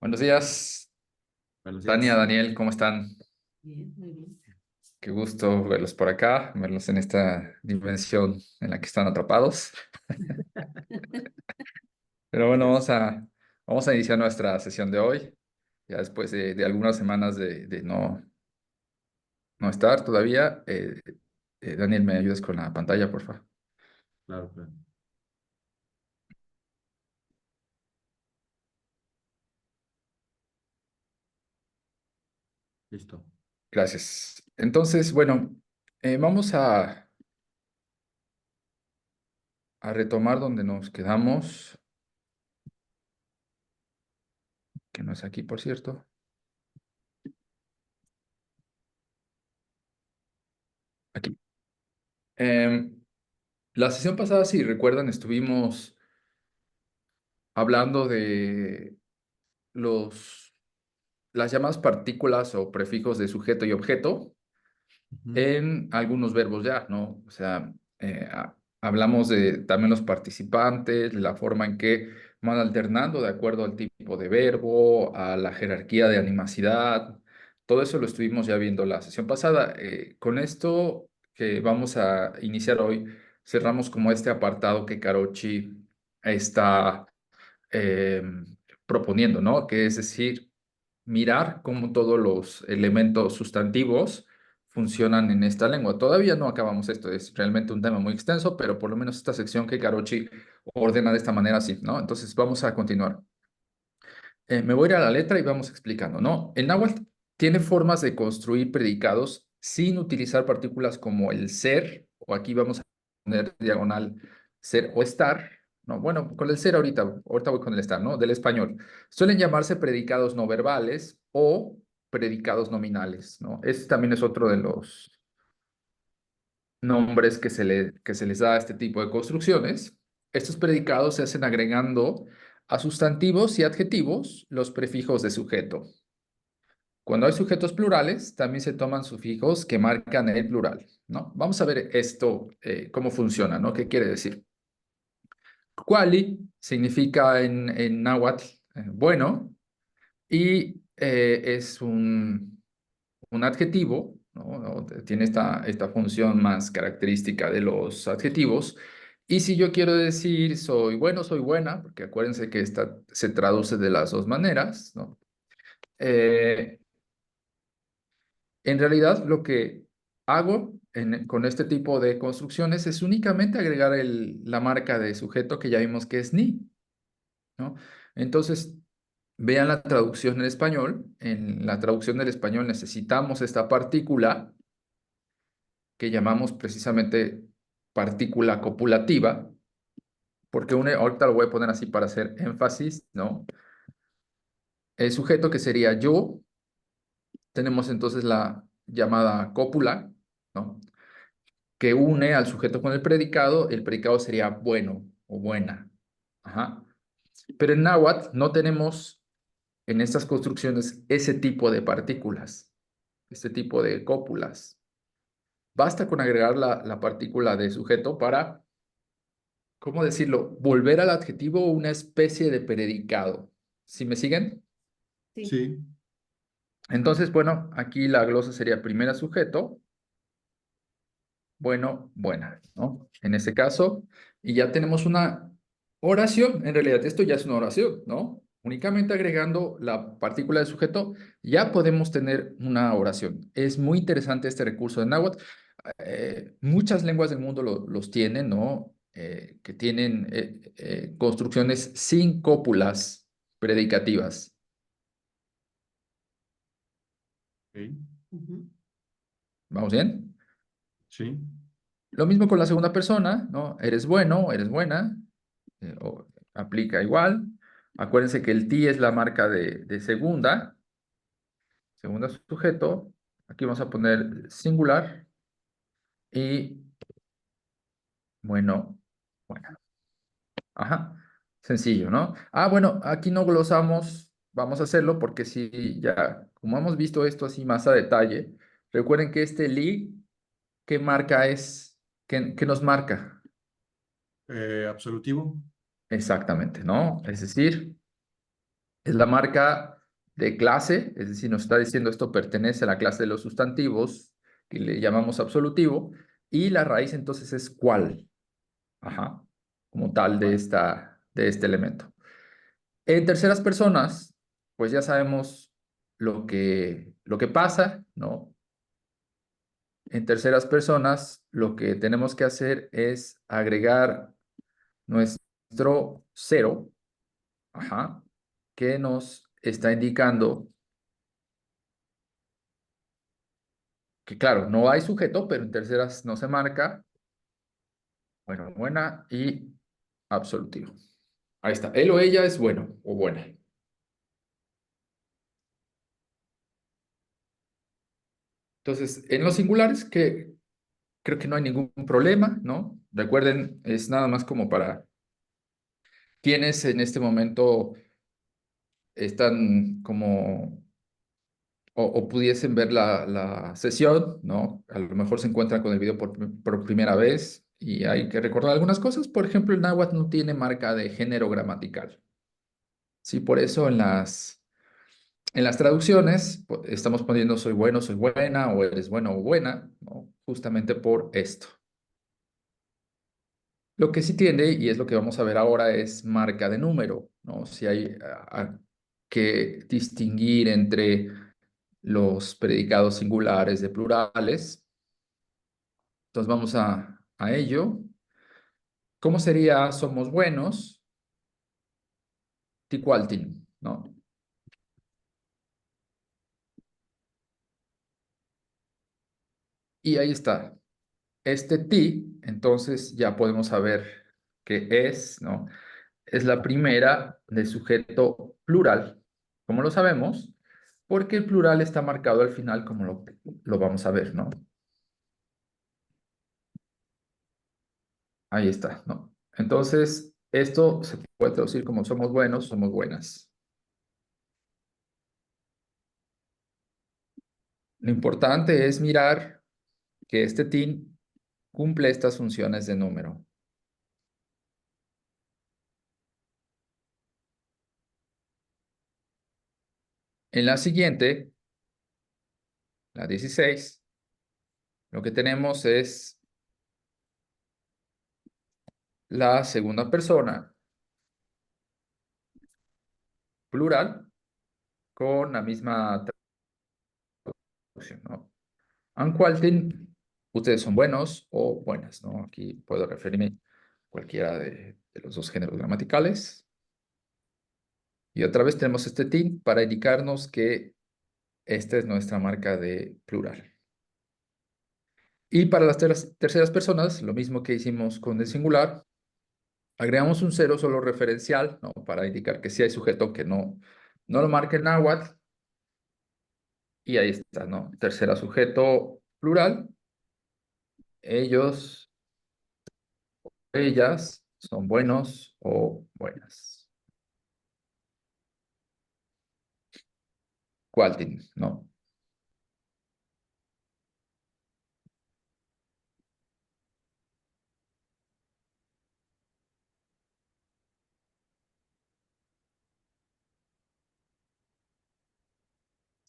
Buenos días, Buenos Tania, días. Daniel, ¿cómo están? Bien, muy bien. Qué gusto verlos por acá, verlos en esta dimensión en la que están atrapados. Pero bueno, Yes. vamos a iniciar nuestra sesión de hoy, ya después de algunas semanas de no estar todavía. Daniel, ¿me ayudas con la pantalla, por favor? Claro, claro. Listo. Gracias. Entonces, bueno, vamos a retomar donde nos quedamos, que no es aquí, por cierto. Aquí. Em, la sesión pasada, si recuerdan, estuvimos hablando de los, las llamadas partículas o prefijos de sujeto y objeto Ujú. en algunos verbos ya, ¿no? O sea, hablamos de también los participantes, la forma en que van alternando de acuerdo al tipo de verbo, a la jerarquía de animacidad. Todo eso lo estuvimos ya viendo la sesión pasada. Con esto que vamos a iniciar hoy, cerramos como este apartado que Carochi está eh, proponiendo, ¿no? Que es decir, mirar cómo todos los elementos sustantivos funcionan en esta lengua. Todavía no acabamos esto, es realmente un tema muy extenso, pero por lo menos esta sección que Carochi ordena de esta manera, sí, ¿no? Entonces vamos a continuar. Me voy a ir a la letra y vamos explicando, ¿no? El náhuatl tiene formas de construir predicados sin utilizar partículas como el ser, o aquí vamos a poner diagonal ser o estar, ¿no? Bueno, con el ser ahorita voy con el estar, ¿no? Del español. Suelen llamarse predicados no verbales o predicados nominales, ¿no? Ese también es otro de los nombres que se les da a este tipo de construcciones. Estos predicados se hacen agregando a sustantivos y adjetivos los prefijos de sujeto. Cuando hay sujetos plurales, también se toman sufijos que marcan el plural, ¿no? Vamos a ver esto, cómo funciona, ¿no? ¿Qué quiere decir? Cuali significa en náhuatl bueno y es un adjetivo, ¿no? Tiene esta función más característica de los adjetivos. Y si yo quiero decir soy bueno, soy buena, porque acuérdense que esta se traduce de las dos maneras, ¿no? Eh, en realidad, lo que hago con este tipo de construcciones es únicamente agregar la marca de sujeto que ya vimos que es ni, ¿no? Entonces, vean la traducción en español. En la traducción del español necesitamos esta partícula que llamamos precisamente partícula copulativa, porque ahorita lo voy a poner así para hacer énfasis, ¿no? El sujeto que sería yo, tenemos entonces la llamada cópula, ¿no? Que une al sujeto con el predicado sería bueno o buena. Ajá. Pero en náhuatl no tenemos en estas construcciones ese tipo de partículas, este tipo de cópulas. Basta con agregar la partícula de sujeto para, ¿cómo decirlo? Volver al adjetivo una especie de predicado. ¿Sí me siguen? Sí. Sí. Entonces, bueno, aquí la glosa sería primera sujeto, bueno, buena, ¿no? En este caso, y ya tenemos una oración. En realidad, esto ya es una oración, ¿no? Únicamente agregando la partícula de sujeto, ya podemos tener una oración. Es muy interesante este recurso de náhuatl. Muchas lenguas del mundo los tienen, ¿no? Que tienen construcciones sin cópulas predicativas. Ok. Ujú. ¿Vamos bien? Sí. Lo mismo con la segunda persona, ¿no? Eres bueno, eres buena, aplica igual. Acuérdense que el ti es la marca de segunda sujeto. Aquí vamos a poner singular y bueno, bueno. Ajá, sencillo, ¿no? Ah, bueno, aquí no glosamos, vamos a hacerlo porque si ya, como hemos visto esto así más a detalle, recuerden que este li, ¿qué marca es? ¿Qué nos marca? Absolutivo. Exactamente, ¿no? Es decir, es la marca de clase, es decir, nos está diciendo esto pertenece a la clase de los sustantivos, que le llamamos absolutivo, y la raíz entonces es cuál, ajá, como tal de este elemento. En terceras personas, pues ya sabemos lo que pasa, ¿no? En terceras personas, lo que tenemos que hacer es agregar nuestro cero, ajá, que nos está indicando que, claro, no hay sujeto, pero en terceras no se marca. Bueno, buena y absolutivo. Ahí está. Él o ella es bueno o buena. Entonces, en los singulares, que creo que no hay ningún problema, ¿no? Recuerden, es nada más como para quienes en este momento están como o pudiesen ver la sesión, ¿no? A lo mejor se encuentran con el video por primera vez y hay que recordar algunas cosas. Por ejemplo, el náhuatl no tiene marca de género gramatical. Sí, por eso en las traducciones estamos poniendo soy bueno, soy buena, o eres bueno o buena, ¿no? Justamente por esto. Lo que sí tiene, y es lo que vamos a ver ahora, es marca de número, ¿no? Si hay que distinguir entre los predicados singulares de plurales. Entonces vamos a ello. ¿Cómo sería somos buenos? Ticualtin, ¿no? Y ahí está. Este ti, entonces ya podemos saber qué es, ¿no? Es la primera de sujeto plural. ¿Cómo lo sabemos? Porque el plural está marcado al final como lo vamos a ver, ¿no? Ahí está, ¿no? Entonces, esto se puede traducir como somos buenos, somos buenas. Lo importante es mirar que este tin cumple estas funciones de número. En la siguiente, la 16, lo que tenemos es la segunda persona, plural, con la misma traducción, ¿no? Anqualten, ustedes son buenos o buenas, ¿no? Aquí puedo referirme a cualquiera de los dos géneros gramaticales. Y otra vez tenemos este tin para indicarnos que esta es nuestra marca de plural. Y para las terceras personas, lo mismo que hicimos con el singular, agregamos un cero solo referencial, ¿no? Para indicar que sí hay sujeto que no lo marque en náhuatl. Y ahí está, ¿no? Tercera sujeto plural. Ellos, ellas son buenos o buenas. Qualtin, ¿no?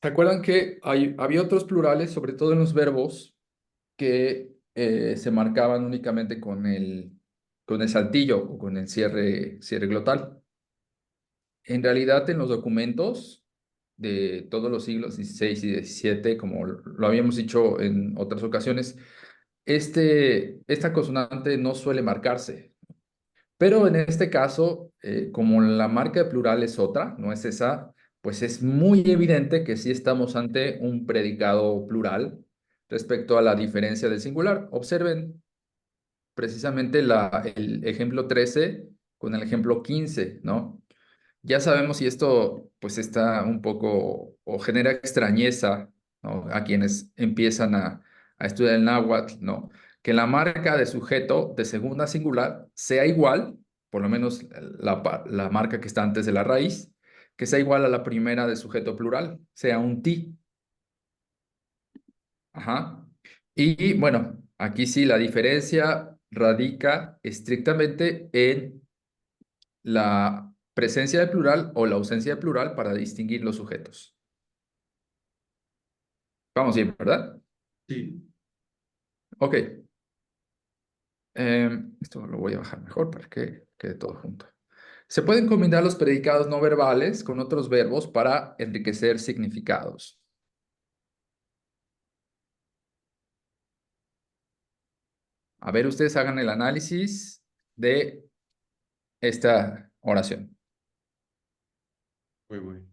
¿Se acuerdan que había otros plurales, sobre todo en los verbos, que se marcaban únicamente con el saltillo o con el cierre glotal? En realidad, en los documentos de todos los siglos XVI y XVII, como lo habíamos dicho en otras ocasiones, esta consonante no suele marcarse. Pero en este caso, como la marca de plural es otra, no es esa, pues es muy evidente que sí estamos ante un predicado plural respecto a la diferencia del singular. Observen precisamente el ejemplo 13 con el ejemplo 15, ¿no? Ya sabemos si esto pues está un poco o genera extrañeza, ¿no? A quienes empiezan a estudiar el náhuatl, ¿no? Que la marca de sujeto de segunda singular sea igual, por lo menos la marca que está antes de la raíz, que sea igual a la primera de sujeto plural, sea un ti. Ajá. Y bueno, aquí sí la diferencia radica estrictamente en presencia de plural o la ausencia de plural para distinguir los sujetos. Vamos bien, ¿verdad? Sí. Ok. Esto lo voy a bajar mejor para que quede todo junto. Se pueden combinar los predicados no verbales con otros verbos para enriquecer significados. A ver, ustedes hagan el análisis de esta oración. Voy.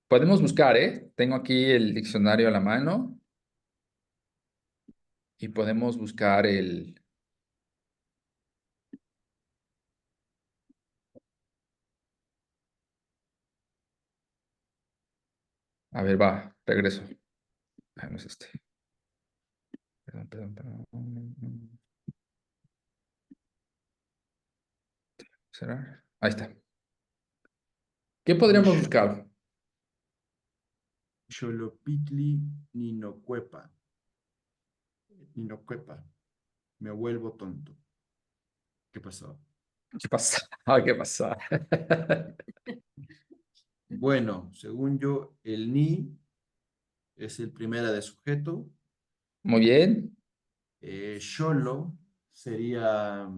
Podemos buscar, ¿eh? Tengo aquí el diccionario a la mano y podemos buscar el... A ver, va, regreso. Ah, no es este. Perdón. ¿Será? Ahí está. ¿Qué podríamos buscar? Xolopitli Ninocuepa. Ninocuepa. Me vuelvo tonto. ¿Qué pasó? ¿Qué pasa? Ah, ¿qué pasa? Bueno, según yo, el ni es el primera de sujeto. Muy bien. Xolo sería,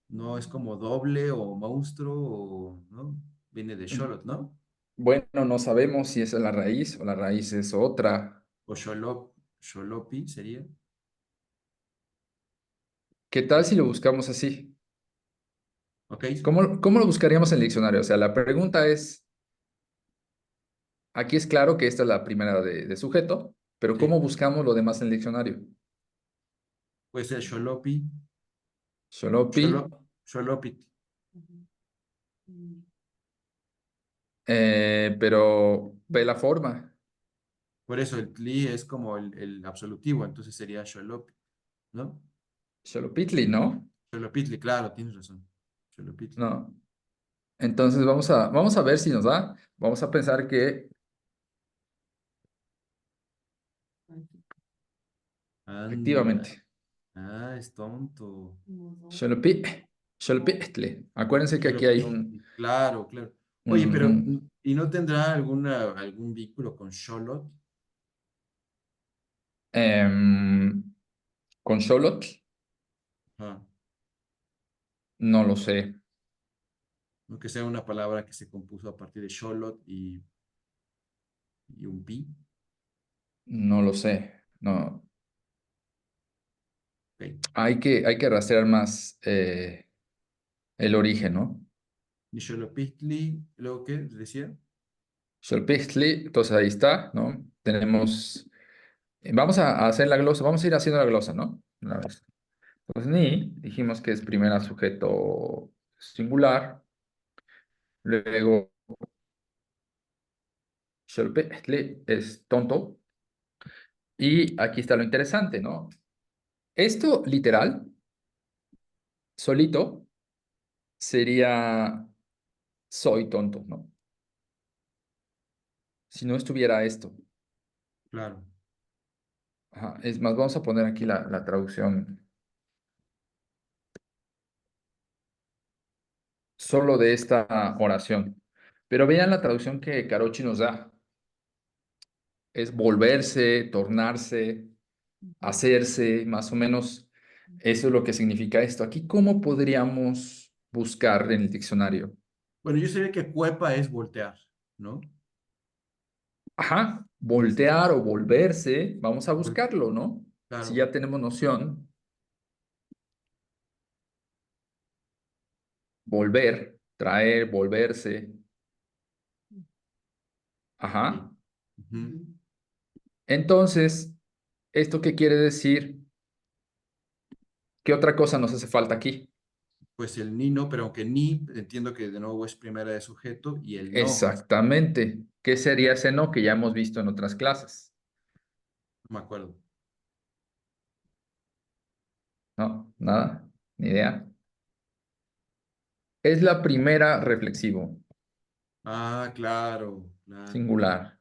no es como doble o monstruo, o, ¿no? Viene de xolot, ¿no? Bueno, no sabemos si esa es la raíz o la raíz es otra. O xolopi sería. ¿Qué tal si lo buscamos así? ¿Ok? ¿Cómo lo buscaríamos en el diccionario? O sea, la pregunta es, aquí es claro que esta es la primera de sujeto, pero ¿cómo Sí. buscamos lo demás en el diccionario? Puede ser xolopi, Xolopi, xolopit. pero ve la forma. Por eso el tli es como el absolutivo, entonces sería xolopi, ¿no? Xolopitli, ¿no? Xolopitli, claro, tienes razón. Xolopitli. No. Entonces vamos a ver si nos da. Vamos a pensar que Anda. efectivamente. Es tonto. Xolopi, Xolopitli. Acuérdense que aquí hay Xolopitli, claro, claro. Oye, un, pero, un, ¿y no tendrá algún vínculo con xolot? em, con Xolotl, Ajá. no lo sé, No que sea una palabra que se compuso a partir de xolot y un pi. no lo sé. No, Ok. hay que rastrear más el origen, ¿no? Y xolopitli, ¿luego qué decía? Xolopitli, entonces ahí está, ¿no? Tenemos, vamos a hacer la glosa, vamos a ir haciendo la glosa, ¿no? Una vez. Pues ni, dijimos que es primera sujeto singular, luego Xolopitli es tonto, y aquí está lo interesante, ¿no? Esto literal, solito, sería soy tonto, ¿no? Si no estuviera esto. Claro. Ajá, es más, vamos a poner aquí la traducción solo de esta oración. Pero vean la traducción que Carochi nos da. Es volverse, tornarse, hacerse, más o menos. Eso es lo que significa esto. Aquí, ¿cómo podríamos buscar en el diccionario? Bueno, yo sabía que cuepa es voltear, ¿no? Ajá, voltear o volverse. Vamos a Vol- buscarlo, ¿no? Si Claro. ya tenemos noción. Volver, traer, volverse. Ok. Ajá. Ujú. Entonces, ¿esto qué quiere decir? ¿Qué otra cosa nos hace falta aquí? Pues el ni no, pero aunque ni, entiendo que de nuevo es primera de sujeto y el no, Exactamente. ¿Qué sería ese no que ya hemos visto en otras clases? no me acuerdo. No, nada, ni idea. Es la primera reflexivo, Claro, claro. singular.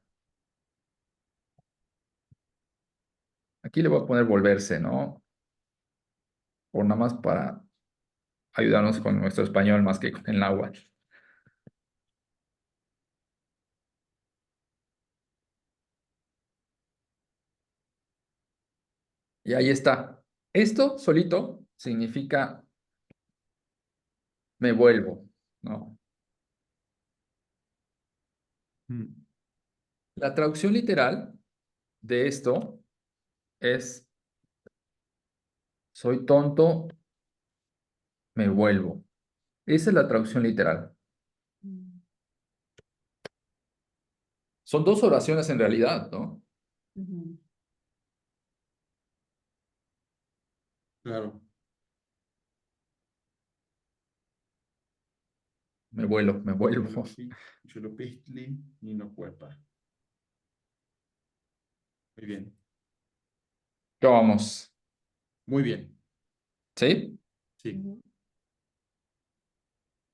Aquí le voy a poner volverse, ¿no? Por nada más para ayudarnos con nuestro español más que con el náhuatl. Y ahí está. Esto solito significa me vuelvo, ¿no? Mm. La traducción literal de esto es soy tonto, me vuelvo. Esa es la traducción literal. Mm, Son dos oraciones en realidad, ¿no? ujú. Claro. Me vuelvo. Xolopistli, Ninocuepa. Muy bien. ¿Qué vamos? Muy bien. ¿Sí? Sí. Ujú.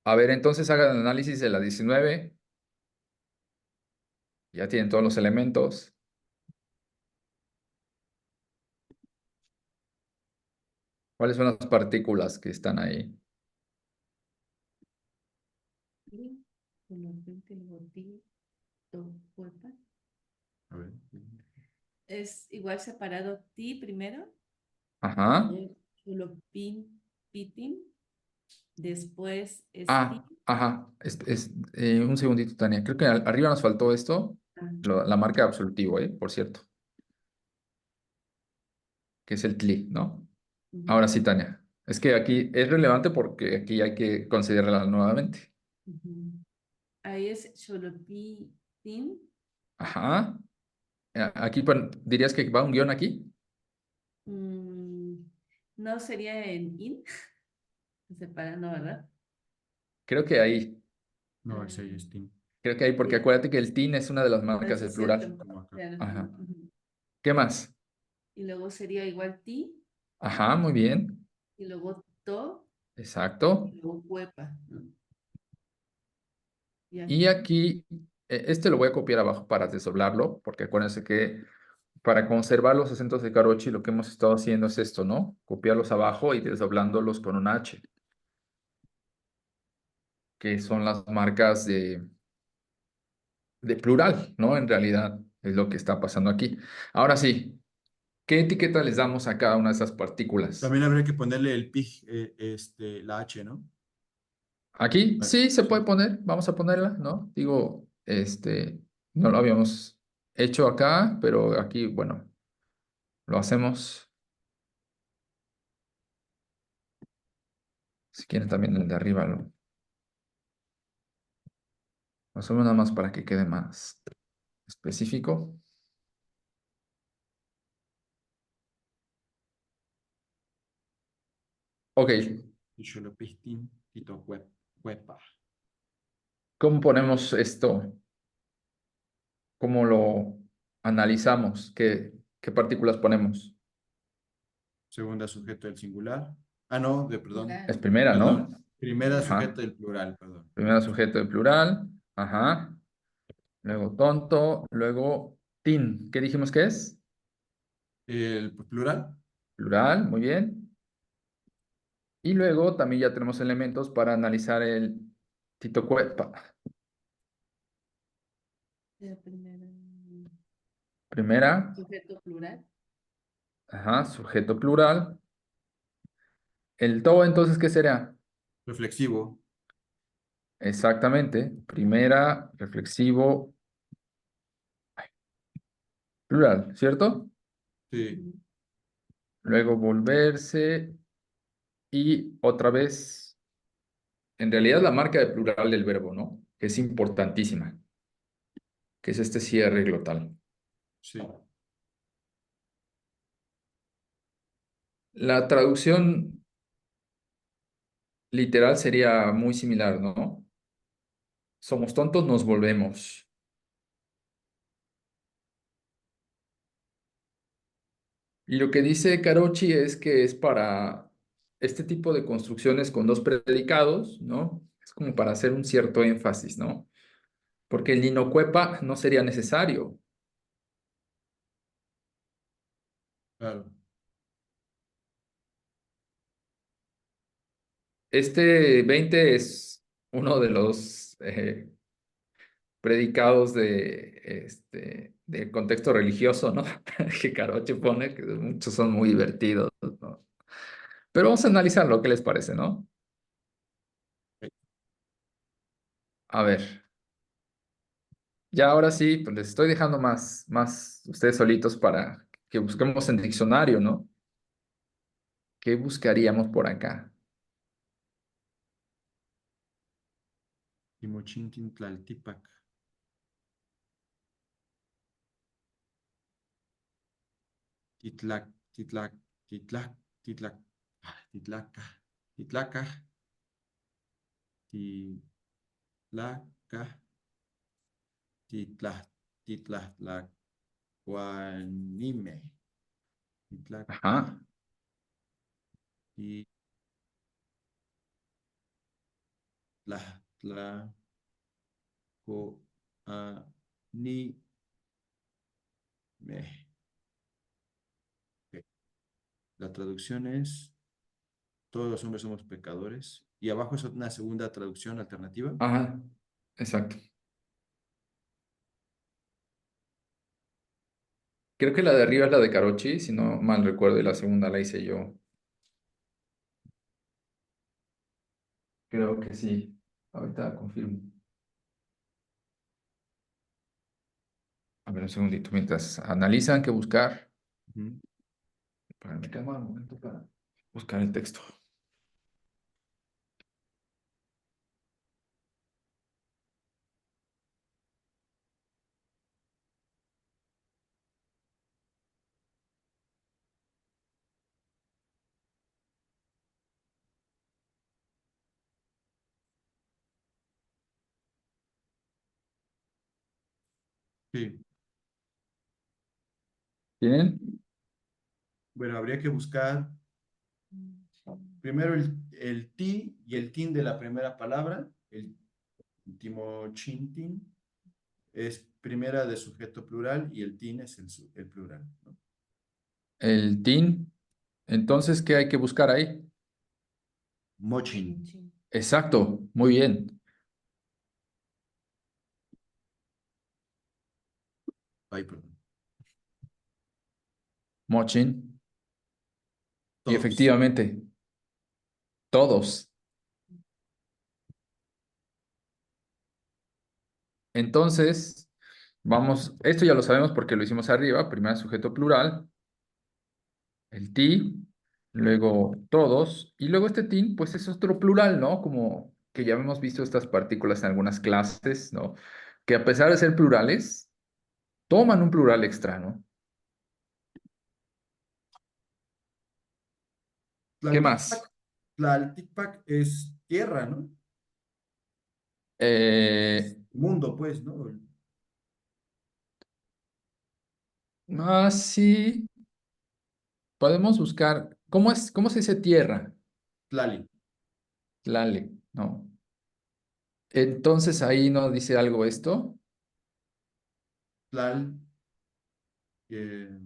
A ver, entonces hagan el análisis de la 19. Ya tienen todos los elementos. ¿Cuáles son las partículas que están ahí? Li, solamente luego ti, to, cuerpa. A ver. Es igual separado ti primero, Ajá. luego solo pin, pitin, después es ti. Ajá. Un segundito, Tania. Creo que arriba nos faltó esto. Ah, La marca de absolutivo, por cierto. Que es el tli, ¿no? ujú, Ahora sí, Tania. Es que aquí es relevante porque aquí hay que considerarla nuevamente. ujú. Ahí es solo pitin. Ajá. Aquí dirías que va un guión aquí. mm, no sería en in, separando, ¿verdad? Creo que ahí. No, Ah, ese ahí es Tim. Creo que ahí, porque sí. acuérdate que el tin es una de las No, marcas eso del es cierto. plural. Como acá. Claro, Ajá. ujú. ¿Qué más? Y luego sería igual ti, Ajá, muy bien. y luego to, Exacto. y luego cuepa, ¿no? Y Y aquí, aquí, este lo voy a copiar abajo para desdoblarlo, porque acuérdense que para conservar los acentos de Carochi lo que hemos estado haciendo es esto, ¿no? Copiarlos abajo y desdoblándolos con un H, que son las marcas de plural, ¿no? En realidad es lo que está pasando aquí. Ahora sí, ¿qué etiqueta les damos a cada una de esas partículas? También habría que ponerle el pig, la H, ¿no? Aquí Ah, sí se puede sí. poner, vamos a ponerla, ¿no? Digo, no lo habíamos hecho acá, pero aquí, bueno, lo hacemos. Si quieren también el de arriba lo hacemos nada más para que quede más específico. Ok, Y Xolopistin, Tito Cuepa. ¿cómo ponemos esto? ¿Cómo lo analizamos? ¿Qué partículas ponemos? Segunda sujeto del singular. Ah, no, perdón. plural. Es primera, ¿no? Perdón. Primera Ajá. sujeto del plural, perdón. Primera sujeto de plural. Ajá. Luego tonto. Luego tin. ¿Qué dijimos que es? El plural, Plural, muy bien. Y luego también ya tenemos elementos para analizar el titocuepa. La primera, Primera, sujeto plural. ajá, sujeto plural. El to, entonces, ¿qué será? reflexivo. Exactamente. Primera, reflexivo, plural, ¿cierto? Sí, Ujú. Luego volverse y otra vez, en realidad la marca de plural del verbo, ¿no? Que es importantísima, que es este cierre glotal. sí. La traducción literal sería muy similar, ¿no? Somos tontos, nos volvemos. Y lo que dice Carochi es que es para este tipo de construcciones con dos predicados, ¿no? Es como para hacer un cierto énfasis, ¿no? Porque el ninocuepa no sería necesario. Claro. Este 20 es uno de los predicados de contexto religioso, ¿no? Que Caroche pone, que muchos son muy divertidos, ¿no? Pero vamos a analizar lo que les parece, ¿no? A ver, ya ahora sí, pues les estoy dejando más ustedes solitos para que busquemos en diccionario, ¿no? ¿Qué buscaríamos por acá? Timochintin Tlaltipac. Titlac, Titlac, Titlac, Titlac, Titlaca, Titlaca, Titlaca, Titlac, Titlacuanime, Titlac, Ajá, Titlacuanime. Ok. La traducción es: todos los hombres somos pecadores. Y abajo es una segunda traducción alternativa. ajá, exacto. Creo que la de arriba es la de Carochi, si no mal recuerdo, y la segunda la hice yo. Creo que sí. Ahorita confirmo. A ver, un segundito, mientras analizan qué buscar. Ujú. Para me calma un momento para buscar el texto. Sí. ¿Tienen? Bueno, habría que buscar primero el ti y el tin de la primera palabra. El timochintin es primera de sujeto plural y el tin es el plural, ¿no? El TIN. Entonces, ¿qué hay que buscar ahí? Mochin. Exacto, muy bien. Ay, perdón. Mochin. Y Todos. efectivamente, todos. Entonces, vamos, esto ya lo sabemos porque lo hicimos arriba, primero sujeto plural, el ti, luego todos, y luego este tin, pues es otro plural, ¿no? Como que ya hemos visto estas partículas en algunas clases, ¿no? Que a pesar de ser plurales, toman un plural extra, ¿no? ¿Qué Tlaltipac, más? Tlaltipac es tierra, ¿no? Eh, Mundo, pues, ¿no? sí, podemos buscar, cómo se dice tierra? Tlali. Tlale, ¿no? Entonces ahí no dice algo esto. Tlal, eh,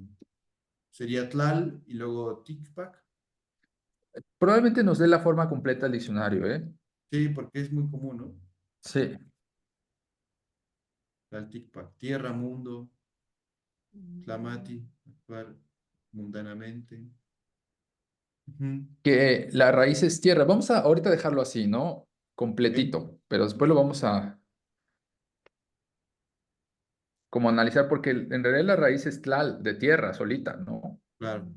sería Tlal y luego Ticpac. Probablemente nos dé la forma completa del diccionario, ¿eh? Sí, porque es muy común, ¿no? Sí. Tlalticpac, tierra, mundo, Tlamati, actuar mundanamente. Ujú. Que la raíz es tierra. Vamos a ahorita dejarlo así, ¿no? Ok, Completito, pero después lo vamos a como analizar porque en realidad la raíz es tlal, de tierra, solita, ¿no? claro.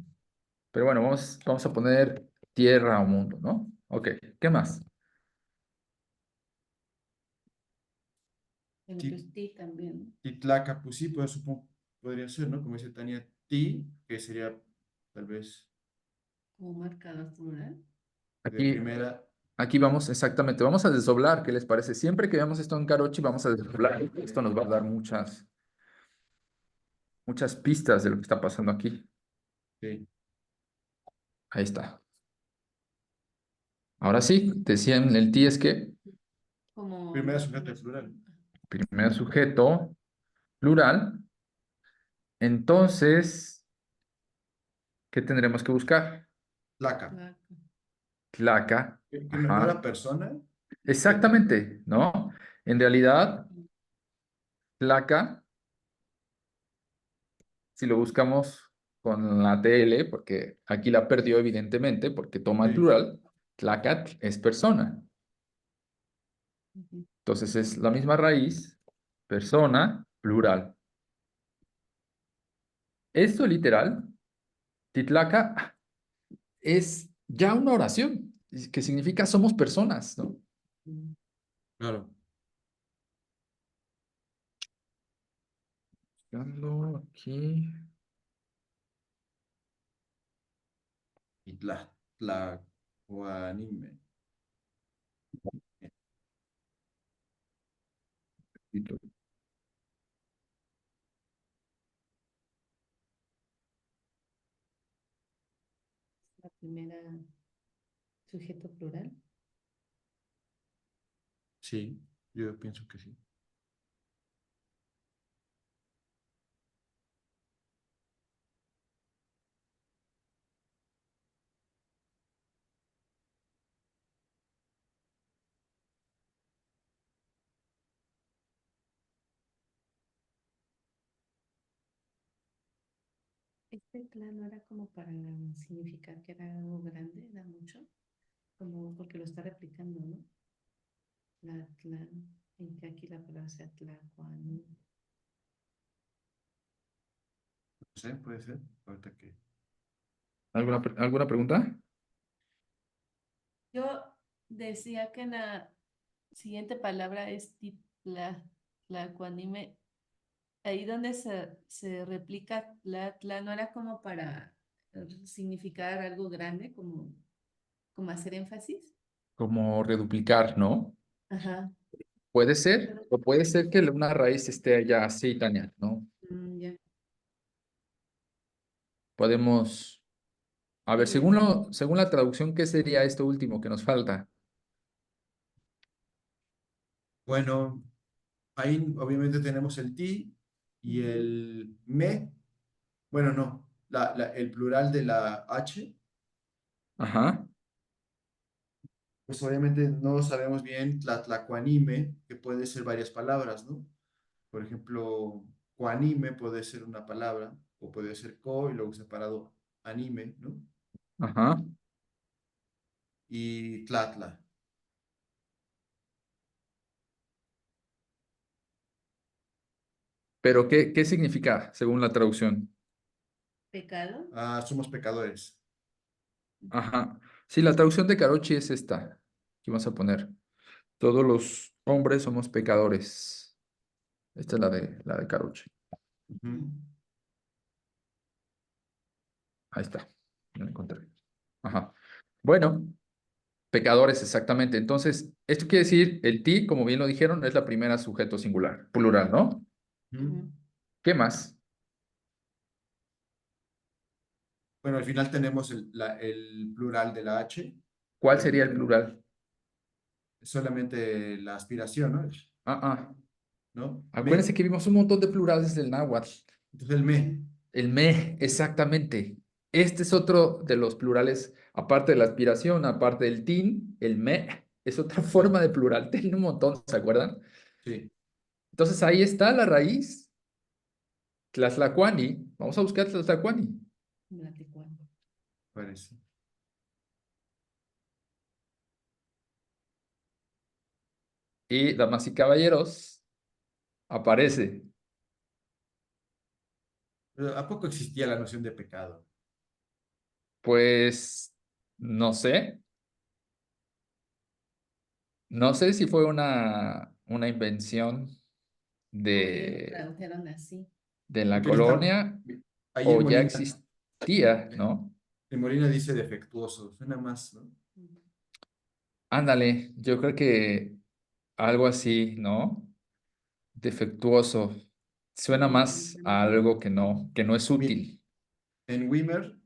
Pero bueno, vamos a poner tierra o mundo, ¿no? Ok, ¿qué más? El Ti- ti también, Titlaca, pues sí, pues supongo podría ser, ¿no? Como dice Tania, ti, que sería tal vez como marcador plural. de Aquí, primera. aquí vamos, exactamente, vamos a desdoblar, ¿qué les parece? Siempre que veamos esto en Carochi, vamos a desdoblar. Esto nos va a dar muchas pistas de lo que está pasando aquí. Sí, Ahí está. Ahora sí, decían el ti es que Como primera sujeto de plural. primer sujeto, plural. Entonces, ¿Qué tendremos que buscar? Tlaca. Tlaca. Tlaca. Que no Ajá. era persona. Exactamente, ¿no? En realidad, Tlaca, si lo buscamos con la TL, porque aquí la perdió evidentemente, porque toma el Sí. plural, Tlacat es persona. Ujú. Entonces es la misma raíz, persona, plural. Esto literal, Titlaca, es ya una oración, que significa somos personas, ¿no? Claro. Buscando aquí. Y Tlacuanime. La primera sujeto plural. Sí, yo pienso que sí. Este plano era como para significar que era algo grande, era mucho, como porque lo está replicando, ¿no? En que aquí la palabra sea tlacuani. No sé, puede ser. Ahorita que. ¿Alguna pregunta? Yo decía que en la siguiente palabra es tlacuanime. Ahí donde se replica tla, no era como para significar algo grande, como hacer énfasis. Como reduplicar, ¿no? Ajá. Puede ser, o puede ser que una raíz esté ya así, Tania, ¿no? Ya. Podemos, a ver, Sí, según la traducción, ¿qué sería esto último que nos falta? Bueno, ahí obviamente tenemos el ti y ujú. el me. Bueno, no. El plural de la H. Ajá, Pues obviamente no sabemos bien tlacuanime, que puede ser varias palabras, ¿no? Por ejemplo, coanime puede ser una palabra, o puede ser co y luego separado anime, ¿no? ajá. Y tlatla. Pero ¿qué significa según la traducción? Pecado. Ah, somos pecadores. Ajá. Sí, la traducción de Carochi es esta. Aquí vamos a poner. Todos los hombres somos pecadores. Esta es la de Carochi. Ujú. Ahí está. Ya la encontré. Ajá. Bueno, pecadores, exactamente. Entonces, esto quiere decir, el ti, como bien lo dijeron, es la primera sujeto singular, plural, ¿no? Ujú. ¿Qué más? Bueno, al final tenemos el plural de la H, ¿Cuál que sería el plural? es solamente la aspiración, ¿no? Ah, ah. ¿No? Me. Acuérdense que vimos un montón de plurales del náhuatl. Entonces el me. El me, exactamente. Este es otro de los plurales, aparte de la aspiración, aparte del tin, el me es otra forma de plural. Tiene un montón, ¿se acuerdan? Sí, Entonces ahí está la raíz, Tlaxlacuani. Vamos a buscar Tlaxlacuani. Mlaticuani. parece. Y, damas y caballeros, aparece. Pero ¿a poco existía la noción de pecado? Pues, no sé. No sé si fue una invención O ellos lo de, tradujeron así. de la Porque él está, colonia ahí o ya existía, ¿no? En Molina dice defectuoso, suena más, ¿no? Ujú. Ándale, yo creo que algo así, ¿no? Defectuoso. Suena más a algo que no es Mi- útil, En Wimmer,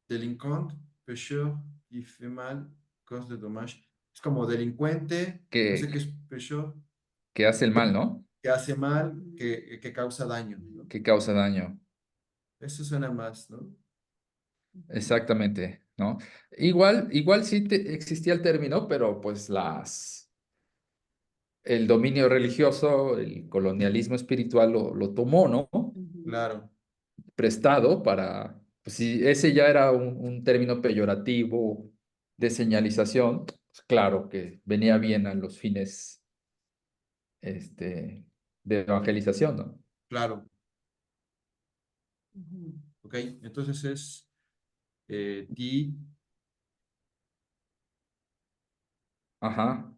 delinquant, pécheur, y fait mal, cause de dommage. Es como delincuente, no sé qué es que, pécheur, que hace el mal, ¿no? que hace mal, Mm, que causa daño, ¿no? Que causa daño. Eso suena más, ¿no? exactamente, ¿no? Igual sí existía el término, pero pues el dominio religioso, el colonialismo espiritual lo tomó, ¿no? Ujú. Claro, Prestado para, pues si ese ya era un término peyorativo de señalización, pues claro que venía bien a los fines de evangelización, ¿no? claro. Ujú. Ok, entonces es ti, Ajá.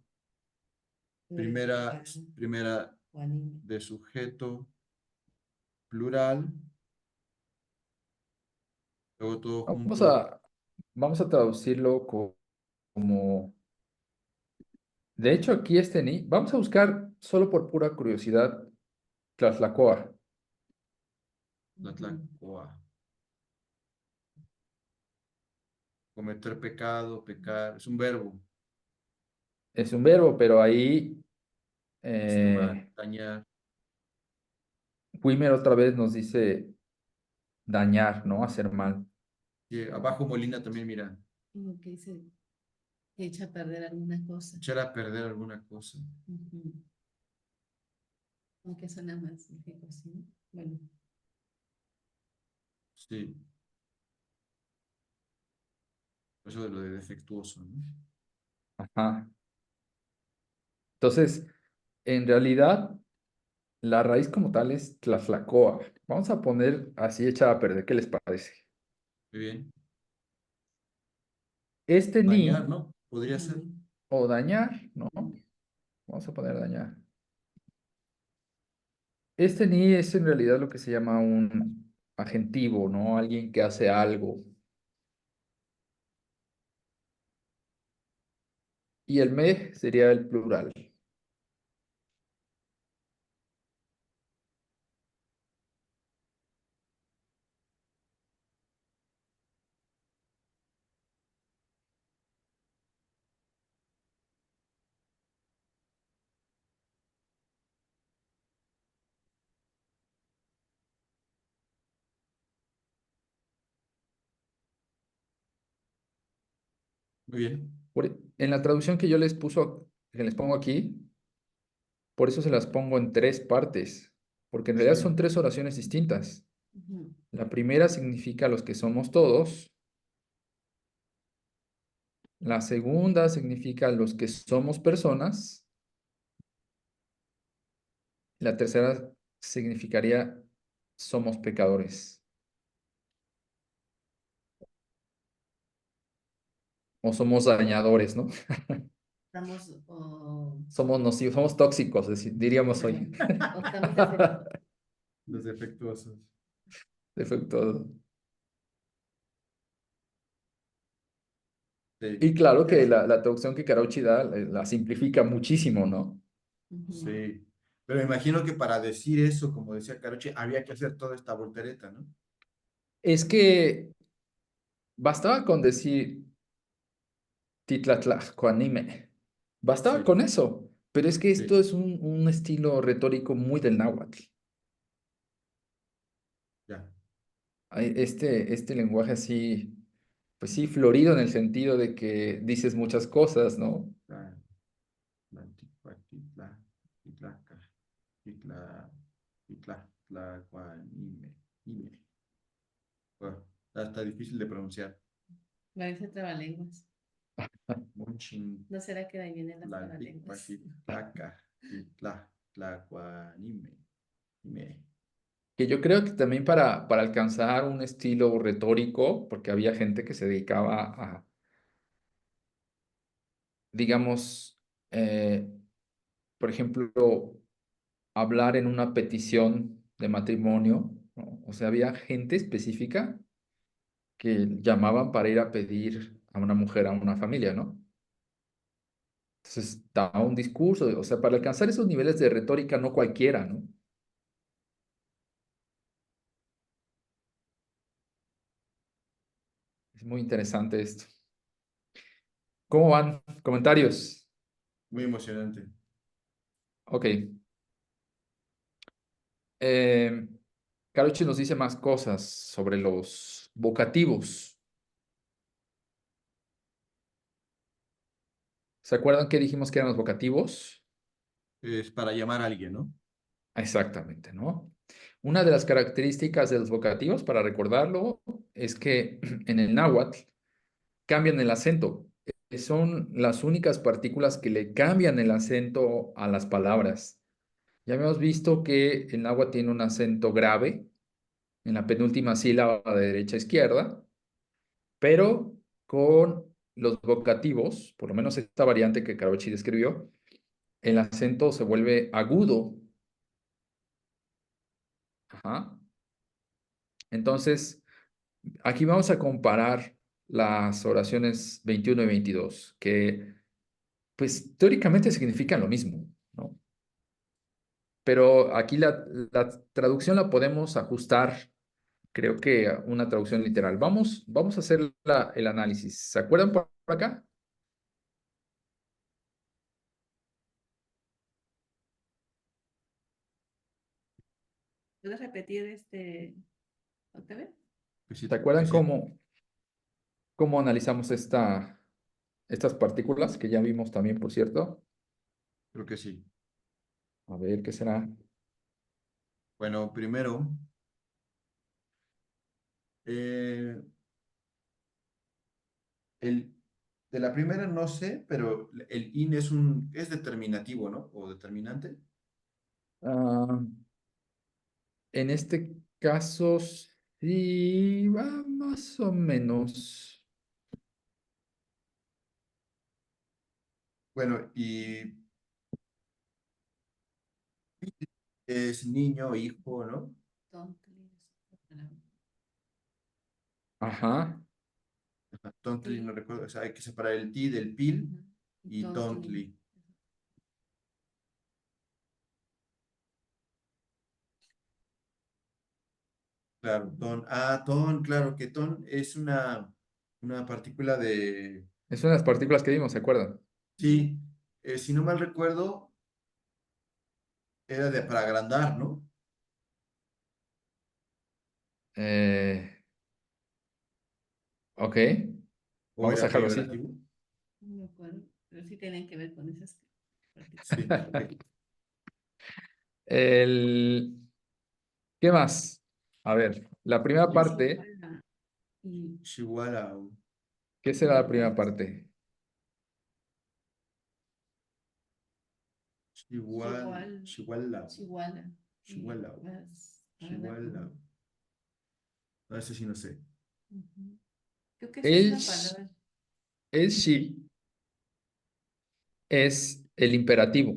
primera, Glorificado, primera o anime. de sujeto plural, luego todo Vamos junto, a, vamos a traducirlo como, de hecho aquí ni, vamos a buscar solo por pura curiosidad, Tlaxlacoa. la Ujú. tlacoa. Cometer pecado, pecar, es un verbo. Es un verbo, pero ahí Lastimar, eh, dañar. Wimmer otra vez nos dice dañar, ¿no? Hacer mal. Y abajo Molina también, mira, Como que se echa a perder alguna cosa. echar a perder alguna cosa. Ujú. Aunque suena más lógico, ¿sí? Bueno, Sí, eso de lo de defectuoso, ¿no? Ajá. Entonces, en realidad, la raíz como tal es Tlaxlacoa. Vamos a poner así echada a perder, ¿qué les parece? Muy bien. Este Dañar, ni ¿no? Podría ser. ujú. o dañar, ¿no? Vamos a poner dañar. Este ni es en realidad lo que se llama un agentivo, ¿no? Alguien que hace algo. Y el me sería el plural. Muy bien. En la traducción que yo que les pongo aquí, por eso se las pongo en tres partes, porque en realidad Sí, son tres oraciones distintas. Ujú. La primera significa los que somos todos. La segunda significa los que somos personas. La tercera significaría somos pecadores o somos dañadores, ¿no? Estamos, Somos nocivos, somos tóxicos, diríamos hoy. o estamos desde los defectuosos. Defectuosos. Sí, Y claro que la traducción que Carauchi da la simplifica muchísimo, ¿no? Ujú. sí. Pero me imagino que para decir eso, como decía Caroche, había que hacer toda esta voltereta, ¿no? Es que bastaba con decir Titlatlajcoanime. Bastaba Sí, con eso. Pero es que esto sí, es un estilo retórico muy del náhuatl. ya. Este lenguaje así, pues sí, florido en el sentido de que dices muchas cosas, ¿no? La, titlaca, tlacuanime, ime. Bueno, está difícil de pronunciar. Parece trabalenguas. Monchin, ¿No será que de ahí vienen las tlalticpa, trabalenguas? titlaca, tlacuanime, ime. Que yo creo que también para alcanzar un estilo retórico, porque había gente que se dedicaba a, digamos, por ejemplo, hablar en una petición de matrimonio, ¿no? O sea, había gente específica que llamaban para ir a pedir a una mujer, a una familia, ¿no? Entonces, daba un discurso, o sea, para alcanzar esos niveles de retórica, no cualquiera, ¿no? Es muy interesante esto. ¿Cómo van? ¿Comentarios? Muy emocionante. Ok. Eh, Carochi nos dice más cosas sobre los vocativos. ¿Se acuerdan que dijimos que eran los vocativos? Es para llamar a alguien, ¿no? Exactamente, ¿no? Una de las características de los vocativos, para recordarlo, es que en el náhuatl cambian el acento. Son las únicas partículas que le cambian el acento a las palabras. Ya hemos visto que el náhuatl tiene un acento grave en la penúltima sílaba de derecha a izquierda, pero con los vocativos, por lo menos esta variante que Carochi describió, el acento se vuelve agudo. Ajá. Entonces, aquí vamos a comparar las oraciones 21 y 22, que pues teóricamente significan lo mismo, ¿no? Pero aquí la traducción la podemos ajustar, creo que a una traducción literal. Vamos a hacer el análisis. ¿Se acuerdan por acá? ¿Puedes repetir otra vez? Que sí, ¿Se que acuerdan sí, cómo analizamos estas partículas que ya vimos también, por cierto? creo que sí. A ver, ¿qué será? Bueno, primero, eh, el, de la primera no sé, pero el in es determinativo, ¿no? O determinante. Ah, en este caso, sí, va más o menos. Bueno, y es niño, hijo, ¿no? Tonto, Ajá. Tontly, no sí. recuerdo, o sea, hay que separar el ti del pil Ujú. Y y tontly. tontly. Claro, claro, que ton es una partícula de, Es una de las partículas que vimos, ¿se acuerdan? Ujú. sí, si no mal recuerdo, era de para agrandar, ¿no? Eh, ok, ¿O vamos a era dejarlo así. peyorativo? No me acuerdo, pero sí tienen que ver con esas partículas. Sí, ok. El, ¿Qué más? A ver, la primera parte, Chihuahua y Chihuahua, ¿qué será la primera parte? Chihuahua, Chihuahua, Chihuahua y Chihuahua, como, Chihuahua. No, ese sí no sé. ujú. Creo que esa es El, una palabra. el she es el imperativo.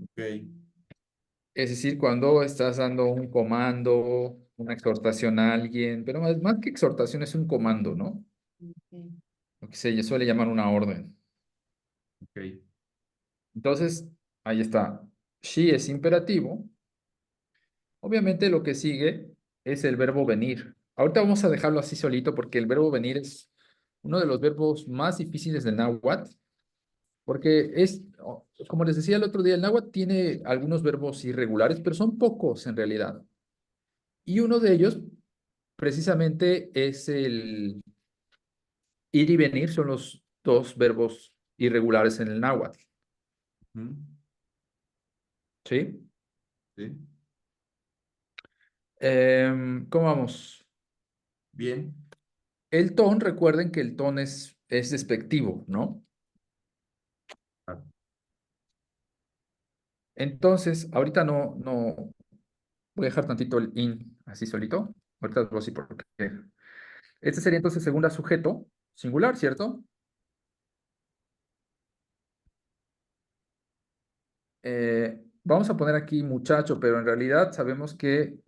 Ok, Es decir, cuando estás dando un comando, una exhortación a alguien, pero más que exhortación es un comando, ¿no? Ok. Lo que se suele llamar una orden. ok. Entonces, ahí está. She es imperativo. Obviamente lo que sigue es el verbo venir. Ahorita vamos a dejarlo así solito porque el verbo venir es uno de los verbos más difíciles del náhuatl, porque como les decía el otro día, el náhuatl tiene algunos verbos irregulares, pero son pocos en realidad. Y uno de ellos precisamente es el ir y venir, son los dos verbos irregulares en el náhuatl, Ujú, ¿sí? sí. ¿Cómo vamos? Bien. El ton, recuerden que el ton es despectivo, ¿no? Ah, Entonces, ahorita no, voy a dejar tantito el in así solito. Ahorita lo así porque este sería entonces segunda sujeto, singular, ¿cierto? Vamos a poner aquí muchacho, pero en realidad sabemos que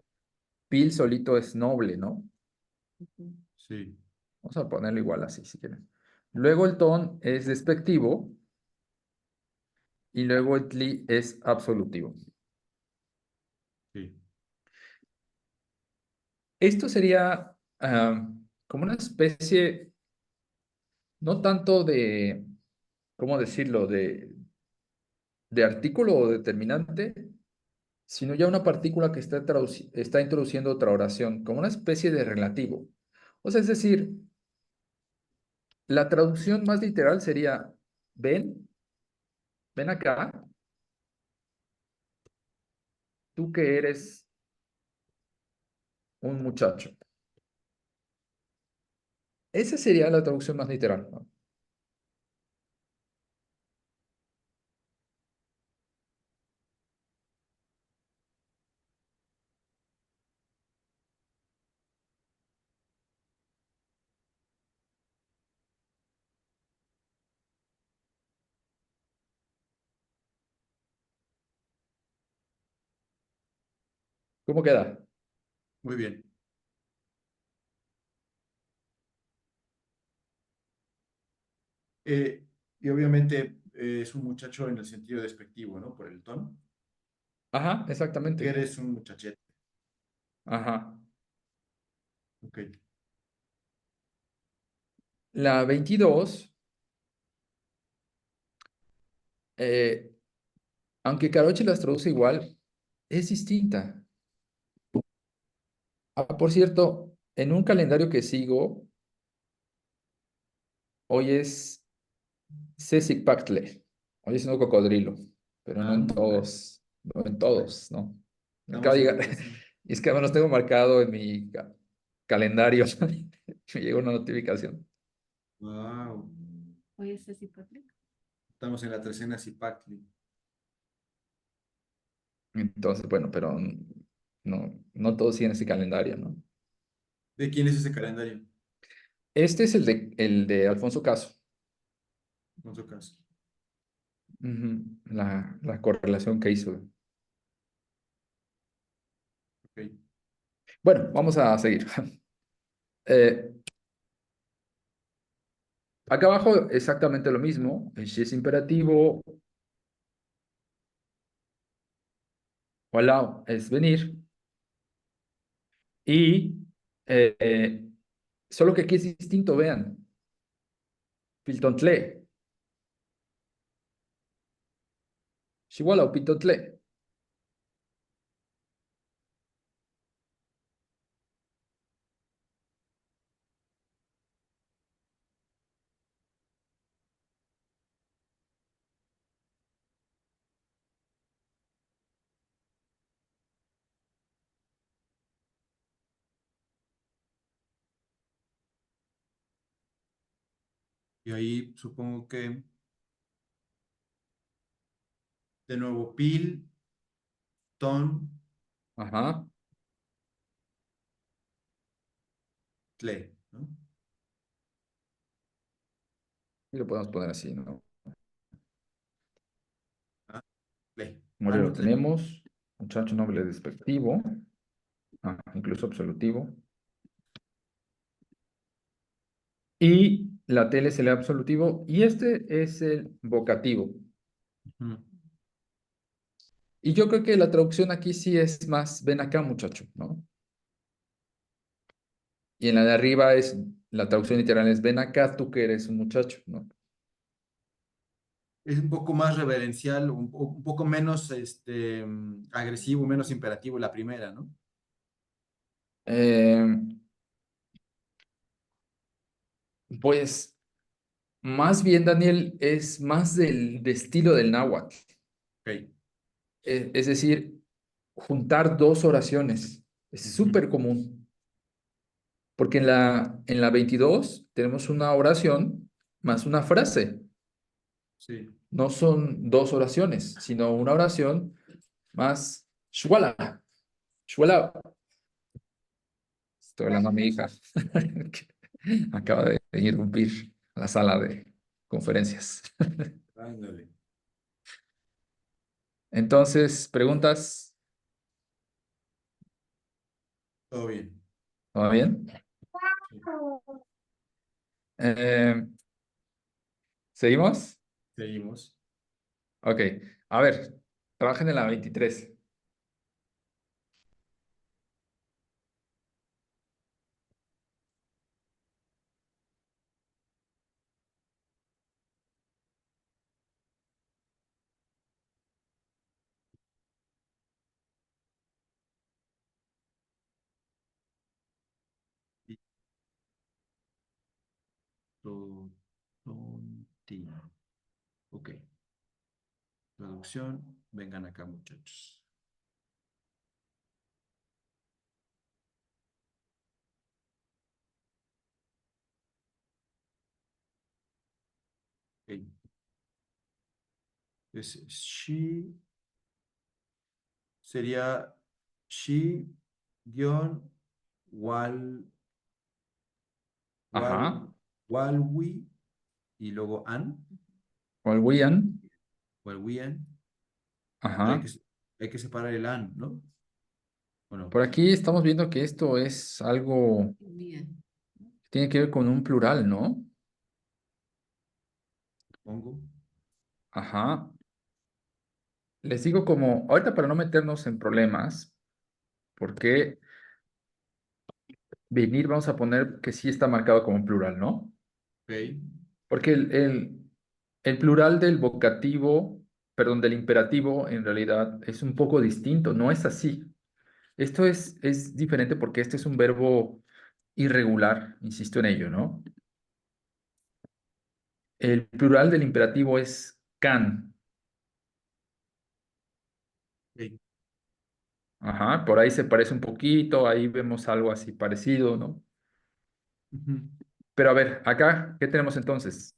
Pil solito es noble, ¿no? Ujú. sí, Vamos a ponerlo igual así, si quieren. Luego el ton es despectivo y luego el tli es absolutivo. sí. Esto sería como una especie, no tanto de, ¿cómo decirlo?, de artículo o determinante, sino ya una partícula que está introduciendo otra oración, como una especie de relativo. O sea, es decir, la traducción más literal sería ven, ven acá, tú que eres un muchacho. Esa sería la traducción más literal, ¿no? ¿Cómo queda? Muy bien. Y obviamente es un muchacho en el sentido despectivo, ¿no? Por el tono. Ajá, Que exactamente. eres un muchachete. Ajá. Ok. La 22, eh, aunque Caroche las traduce igual, es distinta. Ah, por cierto, en un calendario que sigo, hoy es Sesicpactle, hoy es un cocodrilo, pero no Ah, en todos, no en todos, ¿no? Me acaba estamos de en la llegar, tercera. y es que además los tengo marcado en mi calendario, me llegó una notificación. Wow. Oye, ese sí, Patrick. Estamos en la tercera Zipacli. Entonces, bueno, pero no, no todos siguen ese calendario, ¿no? ¿De quién es ese calendario? Este es el de Alfonso Caso. En su caso. Ujú, la correlación que hizo. Ok. Bueno, vamos a seguir. Eh, Acá abajo exactamente lo mismo. El si es imperativo, voilà, es venir. Y solo que aquí es distinto, vean. Piltontle, igual o piltontle. Y ahí supongo que de nuevo pil, ton, Ajá. tle, ¿no? Y lo podemos poner así, ¿no? Ah, tle. Ah, Como no, lo tle. tenemos. Muchacho noble despectivo. Ah, incluso absolutivo. Y la tele es el absolutivo. Y este es el vocativo. Ujú. Y yo creo que la traducción aquí sí es más, ven acá, muchacho, ¿no? Y en la de arriba es, la traducción literal es, ven acá, tú que eres un muchacho, ¿no? Es un poco más reverencial, un poco menos agresivo, menos imperativo la primera, ¿no? Eh, pues más bien, Daniel, es más de estilo del náhuatl. Ok. Es decir, juntar dos oraciones. Es Ujú. súper común, porque en la 22 tenemos una oración más una frase. Sí. No son dos oraciones, sino una oración más shwala. Shwala. Estoy hablando a mi hija, que acaba de irrumpir a la sala de conferencias. Ándale. Entonces, preguntas, Todo bien. ¿todo bien? Sí. Eh, ¿Seguimos? Seguimos. Ok, a ver, trabajen en la 23. Y to- tonti. Ok. Producción, vengan acá, muchachos. Ok. Es she, sería she, guión, wal, wal, Ajá. walwi, y luego an, Walwian. walwian. Pero Ajá. hay que separar el an, ¿no? Bueno, Por aquí estamos viendo que esto es algo Bien. que tiene que ver con un plural, ¿no? pongo. Ajá. Les digo como, ahorita para no meternos en problemas, porque venir vamos a poner que sí está marcado como plural, ¿no? Ok. Porque el plural del vocativo, perdón, del imperativo en realidad es un poco distinto, no es así. Esto es diferente porque este es un verbo irregular, insisto en ello, ¿no? El plural del imperativo es can. Ok. Ajá, por ahí se parece un poquito, ahí vemos algo así parecido, ¿no? Ujú. Pero a ver, acá, ¿qué tenemos entonces?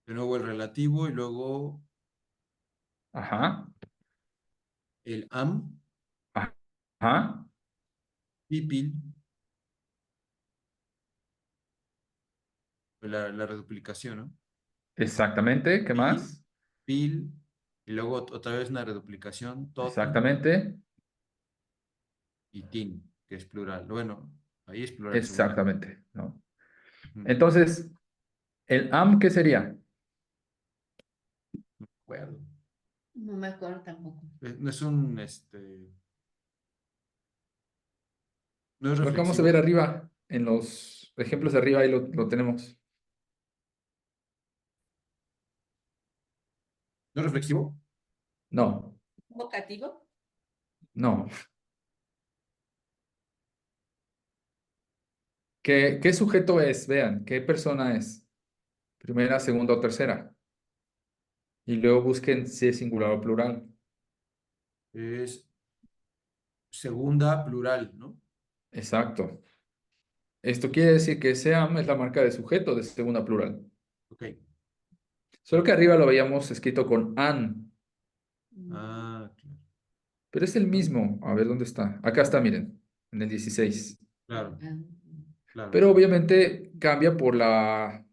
De nuevo el relativo y luego Ajá, el am, ajá, pipil, la reduplicación, ¿no? exactamente, ¿qué Pi, más? pil, y luego otra vez una reduplicación, totin Exactamente, y tin, que es plural. Bueno, ahí es plural singular. exactamente, ¿no? Ujú. Entonces, ¿el am qué sería? De acuerdo. No me acuerdo tampoco. No es un, no es Lo que vamos a ver reflexivo. arriba, en los ejemplos de arriba, ahí lo tenemos. ¿No es reflexivo? No, ¿Vocativo? no. ¿Qué sujeto es? Vean, ¿qué persona es? Primera, segunda o tercera. Y luego busquen si es singular o plural. Es segunda plural, ¿no? Exacto. Esto quiere decir que ese am es la marca de sujeto de segunda plural. Ok. Solo que arriba lo veíamos escrito con an, Mm, Ah, claro. pero es el mismo. A ver dónde está. Acá está, miren, en el 16. Claro, ah, claro, Pero claro. obviamente cambia por la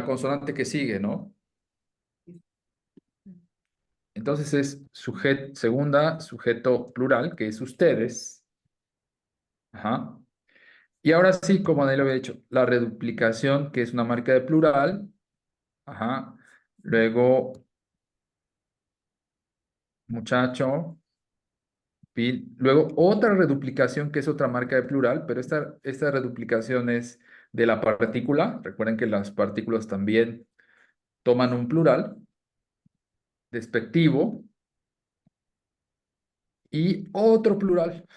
consonante que sigue, ¿no? Entonces es sujeto, segunda, sujeto plural, que es ustedes. Ajá. Y ahora sí, como Daniel lo había dicho, la reduplicación, que es una marca de plural. Ajá. Luego, muchacho. Luego, otra reduplicación, que es otra marca de plural, pero esta reduplicación es de la partícula. Recuerden que las partículas también toman un plural despectivo y otro plural.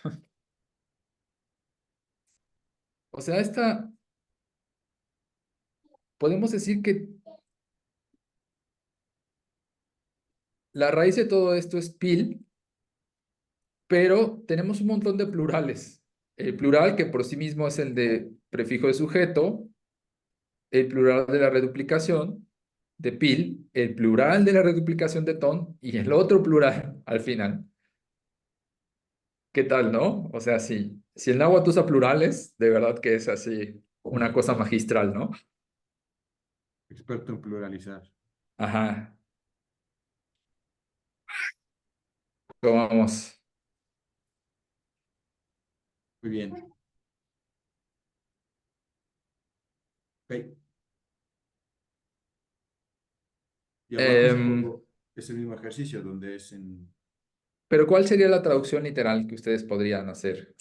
O sea, podemos decir que la raíz de todo esto es pil, pero tenemos un montón de plurales. El plural que por sí mismo es el de prefijo de sujeto, el plural de la reduplicación de pil, el plural de la reduplicación de ton y el otro plural al final. ¿Qué tal, no? O sea, si el náhuatl usa plurales, de verdad que es así una cosa magistral, ¿no? Experto en pluralizar. Ajá. ¿Cómo vamos? Muy bien. Ok. Y abajo Em, supongo es el mismo ejercicio donde es pero ¿cuál sería la traducción literal que ustedes podrían hacer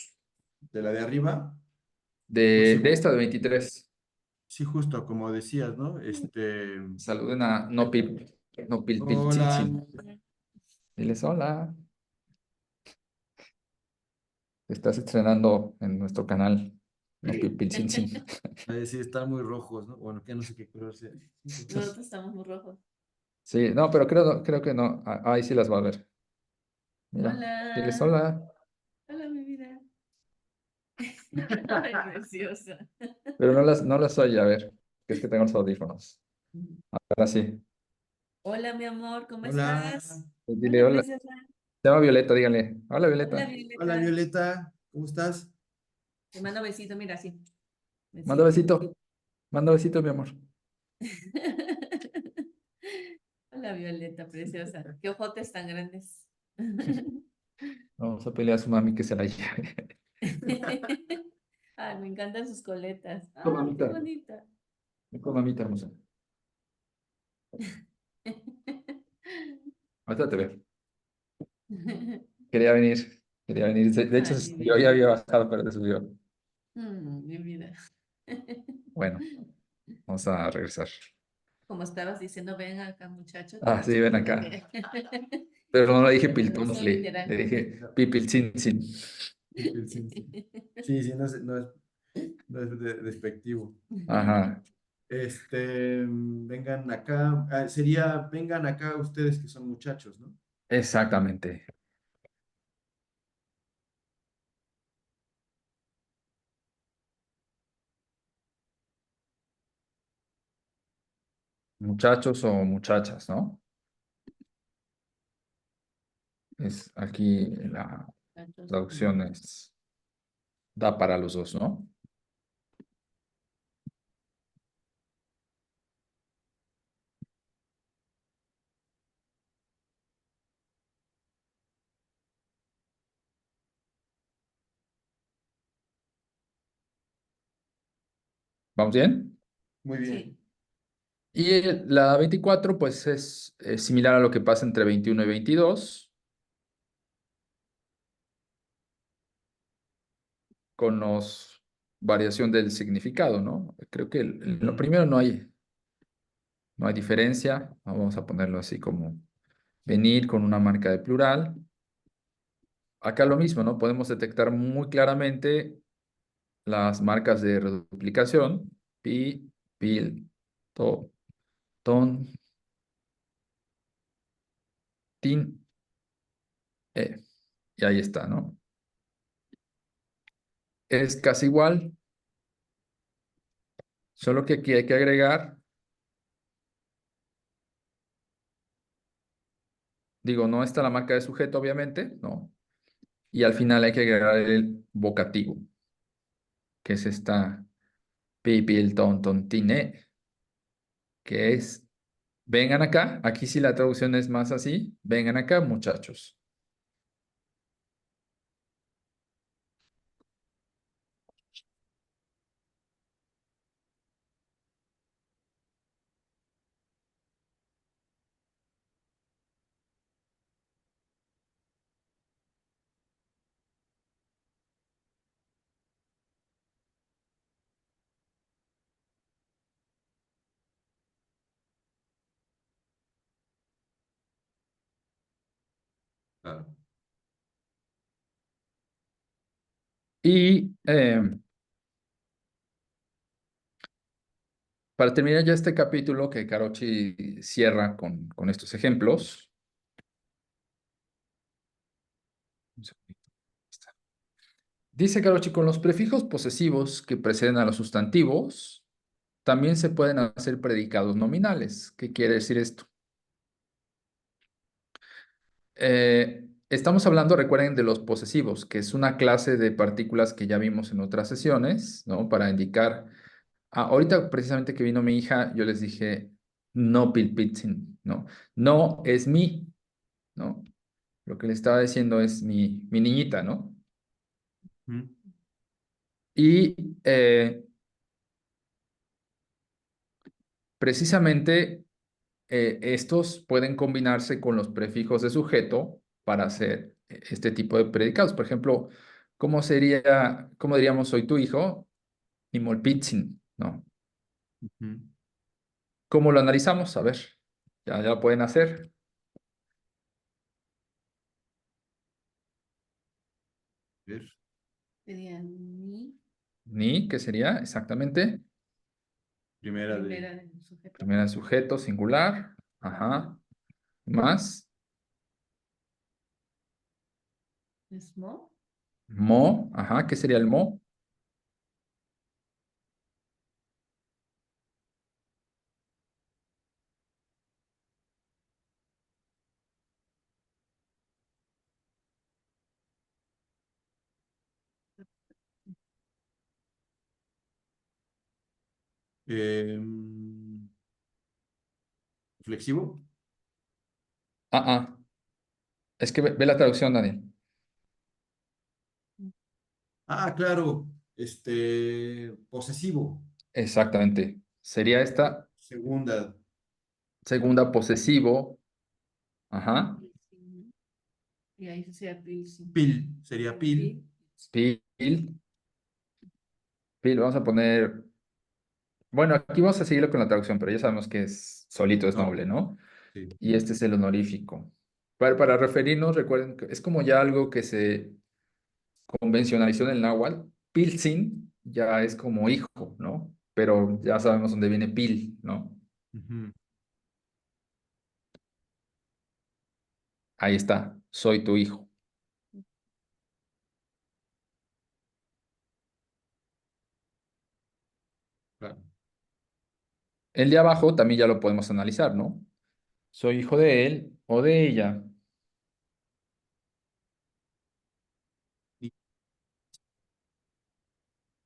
de la de arriba, pues de, sí, de esta de 23? sí, justo como decías, ¿no? Saluden a Hola, Nopilpiltzin. Diles hola. Te estás estrenando en nuestro canal. No pilpilchintzin. Sí, están muy rojos, ¿no? Bueno, que no sé qué color sea. Nosotros estamos muy rojos. Sí, no, pero creo que no. Ahí sí las va a ver. Mira, diles Hola. hola. Hola, mi vida. Ay, preciosa. Pero no las oye, a ver, que es que tengo los audífonos. Ahora sí. Hola, mi amor, ¿cómo Hola. estás? Dile Hola, hola. preciosa. Se llama Violeta, díganle. Hola, Hola, Violeta. Hola, Violeta. Violeta. ¿Cómo estás? Te mando besito, mira, así. Manda Besito. besito. Manda besito, mi amor. Hola, Violeta, preciosa. Qué ojotes tan grandes. Vamos a pelear a su mami que se la lleve. Ay, me encantan sus coletas. Con Ay, qué mamita. bonita. Con mamita hermosa. Ahorita te veo. Quería venir. Quería venir. De hecho, Ay, mi yo ya vida. había bajado, pero se subió. Mi vida. Bueno, vamos a regresar. Como estabas diciendo, ven acá, muchacho, Ah, tienes sí, ven que acá. ver. Pero no le dije El uso piltonfli. Le literal. dije pipilcintzin. Sí, sí. Sí, sí, no es despectivo. Ajá, Vengan acá. Sería, vengan acá ustedes que son muchachos, ¿no? exactamente. Muchachos o muchachas, ¿no? Es aquí la Muchachos, traducción da para los dos, ¿no? ¿Vamos bien? Muy sí. bien. Y la 24, pues es similar a lo que pasa entre 21 y 22, con los variación del significado, ¿no? Creo que en lo primero no hay diferencia. Vamos a ponerlo así como venir con una marca de plural. Acá lo mismo, ¿no? Podemos detectar muy claramente las marcas de reduplicación. Pi, pil, to, ton, tin, e. Y ahí está, ¿no? Es casi igual, solo que aquí hay que agregar, digo, no está la marca de sujeto, obviamente, ¿no? Y al final hay que agregar el vocativo, que es esta pi, pil, ton, ton, tin, e, que es, vengan acá. Aquí sí la traducción es más así, vengan acá, muchachos. Claro. Y para terminar ya este capítulo que Karochi cierra con estos ejemplos. Un segundito. Está. Dice Karochi, con los prefijos posesivos que preceden a los sustantivos, también se pueden hacer predicados nominales. ¿Qué quiere decir esto? Estamos hablando, recuerden, de los posesivos, que es una clase de partículas que ya vimos en otras sesiones, ¿no? Para indicar. Ahorita, precisamente que vino mi hija, yo les dije, no pilpitzin, ¿no? No es mi, ¿no? Lo que le estaba diciendo es mi niñita, ¿no? Ujú. Y precisamente estos pueden combinarse con los prefijos de sujeto para hacer este tipo de predicados. Por ejemplo, cómo diríamos soy tu hijo? Nimolpitzin, ¿no? Ujú. ¿Cómo lo analizamos? A ver, ya lo pueden hacer. Ver. Sería mi. Ni, ¿qué sería exactamente? Primera de... Primera del sujeto. Primera sujeto, singular. Ajá. Más. Es mo. Mo. Ajá. ¿Qué sería el mo? em, flexivo. Ah, ah. Es que ve la traducción, Daniel. Ah, claro. Posesivo. Exactamente. Sería esta Segunda. segunda posesivo. Ajá. Pilsen. Y ahí sería Pilsen. Sería pil. Pil. Pil. Pil. Vamos a poner. Bueno, aquí vamos a seguirlo con la traducción, pero ya sabemos que es solito, es Ok, noble, ¿no? sí. Y este es el honorífico. Para referirnos, recuerden que es como ya algo que se convencionalizó en el náhuatl. Pilsin ya es como hijo, ¿no? Pero ya sabemos dónde viene pil, ¿no? Ujú, Ahí está, soy tu hijo. claro. El de abajo también ya lo podemos analizar, ¿no? Soy hijo de él o de ella. Y,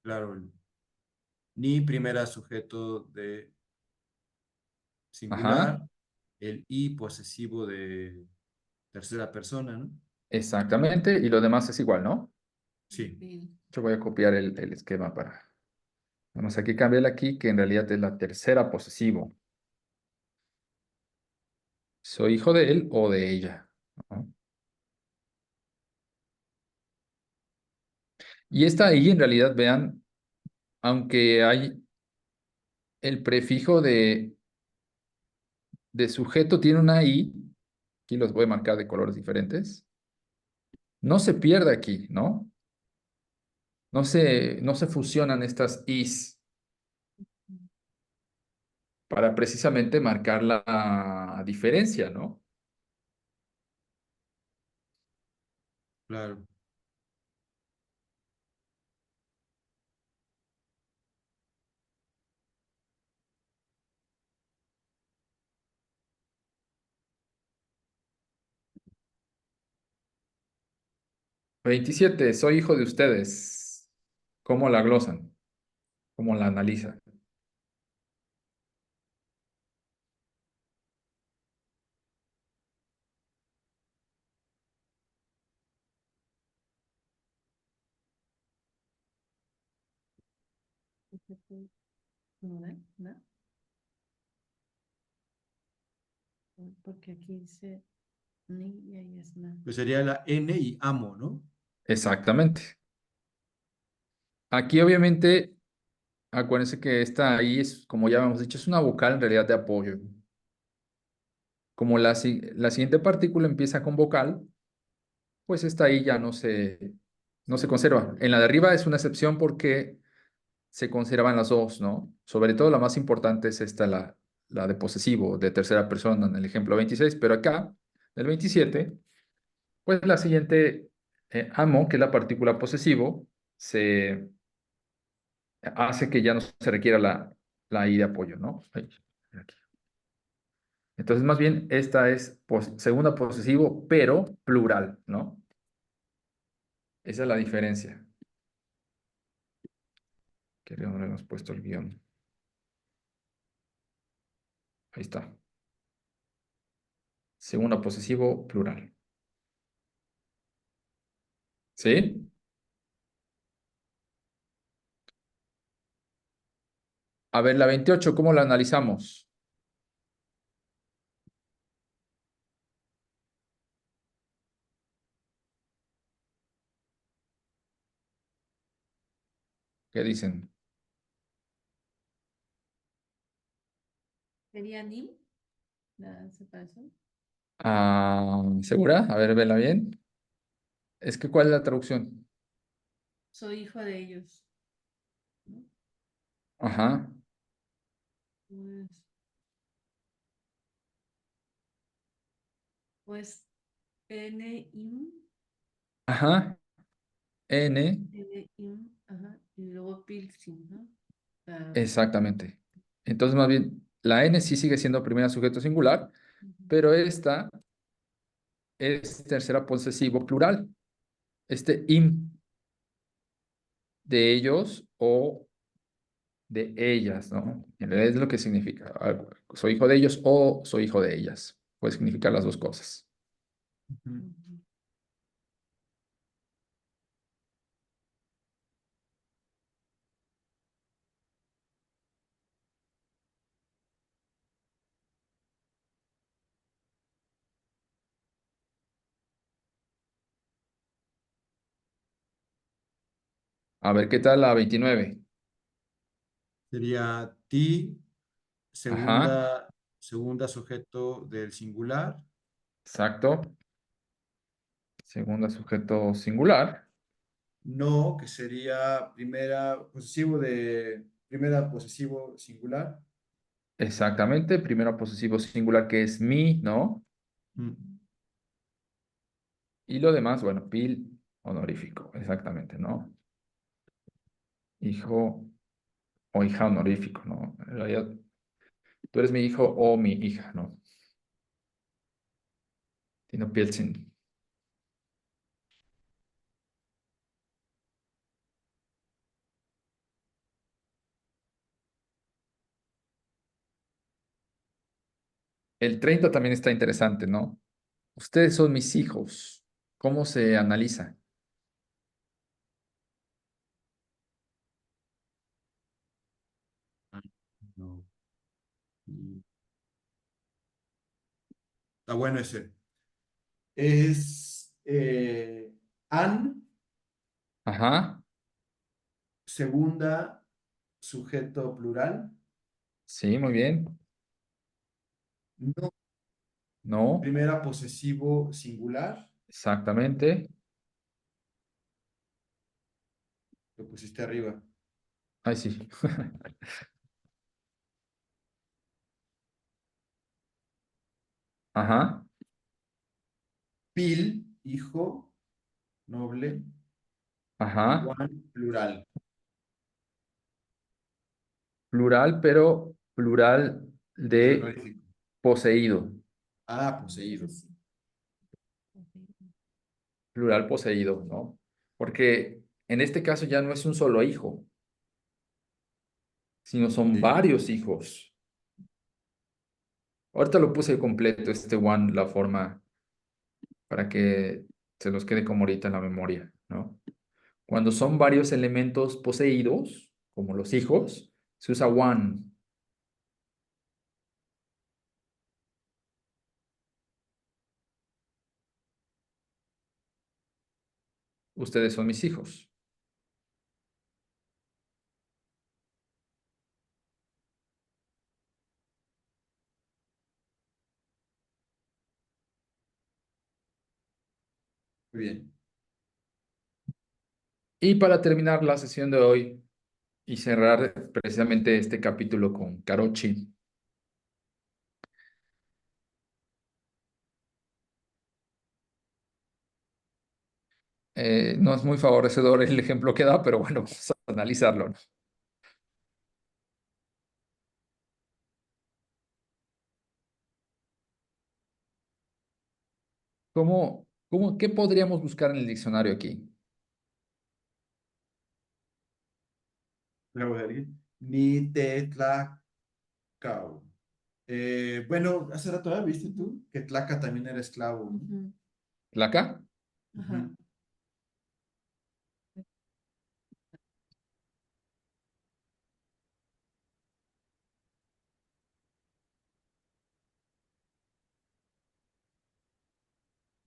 claro, ni primera sujeto de singular, Ajá, el i posesivo de tercera persona, ¿no? exactamente. Y lo demás es igual, ¿no? Sí, Pil. Yo voy a copiar el esquema para... Vamos aquí, cambiar aquí, que en realidad es la tercera posesivo. Soy hijo de él o de ella, ¿no? Y esta ahí, en realidad, vean, aunque hay el prefijo de sujeto, tiene una I, aquí los voy a marcar de colores diferentes, no se pierde aquí, ¿no? No se fusionan estas Is para precisamente marcar la diferencia, ¿no? claro. 27, soy hijo de ustedes. ¿Cómo la glosan? ¿Cómo la analizan? No, ¿eh? ¿No? Porque aquí dice ni y ahí es na. Pues sería la N y amo, ¿no? Exactamente. Aquí obviamente, acuérdense que esta ahí es, como ya hemos dicho, es una vocal en realidad de apoyo. Como la siguiente partícula empieza con vocal, pues esta ahí ya no se conserva. En la de arriba es una excepción porque se conservan las dos, ¿no? Sobre todo la más importante es esta, la de posesivo, de tercera persona, en el ejemplo 26, pero acá, el 27, pues la siguiente, amo, que es la partícula posesivo, se hace que ya no se requiera la I de apoyo, ¿no? Ay, aquí. Entonces, más bien, esta es segunda posesivo, pero plural, ¿no? Esa es la diferencia. Que no le hemos puesto el guión. Ahí está. Segunda posesivo, plural. ¿Sí? A ver, la 28, ¿cómo la analizamos? ¿Qué dicen? ¿Sería ni la separación? Ah, ¿segura? A ver, vela bien. Es que, ¿cuál es la traducción? Soy hijo de ellos. Ajá, Pues, pues N-IM, ajá, N, N-IM, ajá, y luego Pilsen, ¿no? Ah, exactamente. Entonces, más bien, la N sí sigue siendo primera sujeto singular, ujú. pero esta es tercera posesivo plural. Este im de ellos o de ellas, ¿no? En realidad es lo que significa. Soy hijo de ellos o soy hijo de ellas. Puede significar las dos cosas. Ujú. Ujú. A ver, ¿qué tal la 29? Sería ti, Ajá, segunda sujeto del singular. exacto. Segunda sujeto singular. No, que sería primera posesivo singular. Exactamente. Primero posesivo singular que es mi, ¿no? Mm. Y lo demás, bueno, pil honorífico. Exactamente, ¿no? Hijo o hija honorífico, ¿no? En realidad, tú eres mi hijo o mi hija, ¿no? Tino Pielsen. El 30 también está interesante, ¿no? Ustedes son mis hijos. ¿Cómo se analiza? No. Mm. Está bueno ese. Es an, Ajá, segunda sujeto plural. sí, muy bien. No, No, primera posesivo singular. exactamente. Lo pusiste arriba. Ay, sí. Ajá, Pil, hijo, noble. ajá. Juan, plural. Plural, pero plural Del de honorífico. poseído. Ah, poseído. Sí. Ok. Plural poseído, ¿no? Porque en este caso ya no es un solo hijo, sino son Sí. varios hijos. Ahorita lo puse completo, este one, la forma para que se los quede como ahorita en la memoria, ¿no? Cuando son varios elementos poseídos, como los hijos, se usa one. Ustedes son mis hijos. Muy bien. Y para terminar la sesión de hoy y cerrar precisamente este capítulo con Carochi, no es muy favorecedor el ejemplo que da, pero bueno, vamos a analizarlo, ¿no? ¿Qué podríamos buscar en el diccionario aquí? Luego de alguien. Ni te tlacao. Bueno, hace rato viste tú que Tlaca también era esclavo, ¿no? Ujú. ¿Placa? Ajá. Ujú.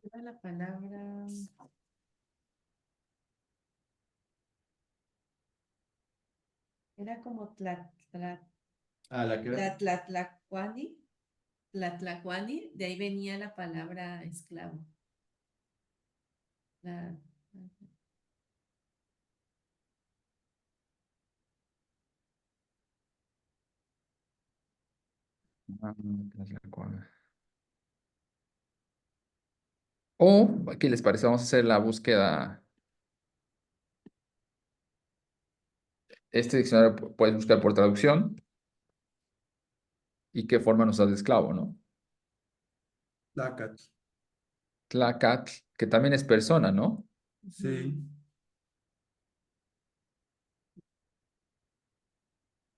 Era la palabra, era como Ah, la que era. tlatlacuani, tlatlacuani, de ahí venía la palabra esclavo. La- Ah, o, ¿qué les parece? Vamos a hacer la búsqueda. Este diccionario puedes buscar por traducción y qué forma nos da de esclavo, ¿no? Tlacat. Tlacat, que también es persona, ¿no? Sí.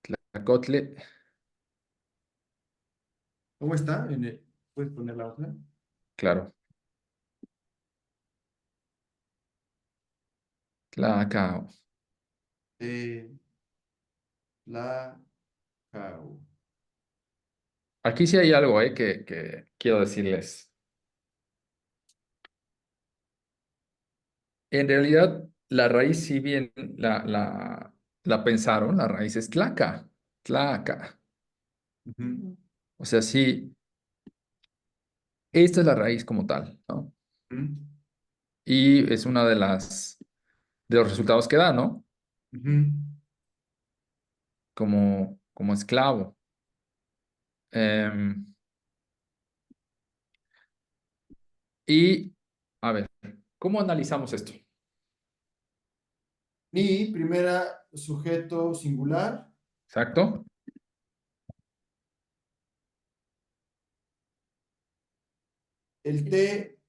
Tlacotle, ¿Cómo está? ¿Puedes poner la otra? claro. Tlacao. Eh, la Cau. Aquí sí hay algo, que quiero decirles. En realidad, la raíz, si bien la pensaron, la raíz es tlaca, tlaca. Ujú, O sea, sí, esta es la raíz como tal, ¿no? ujú, Y es una de los resultados que da, ¿no? ujú. Como esclavo. Em, y, a ver, ¿cómo analizamos esto? Ni, primera, sujeto singular. ¿Exacto? El Es, T,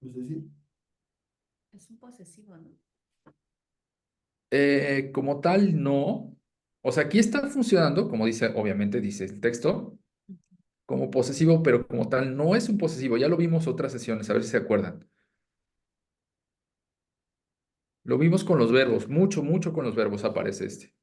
es decir, es un posesivo, ¿no? Como tal, no. O sea, aquí está funcionando, como dice, obviamente dice el texto, como posesivo, pero como tal no es un posesivo. Ya lo vimos otras sesiones, a ver si se acuerdan. Lo vimos con los verbos, mucho, mucho con los verbos aparece este.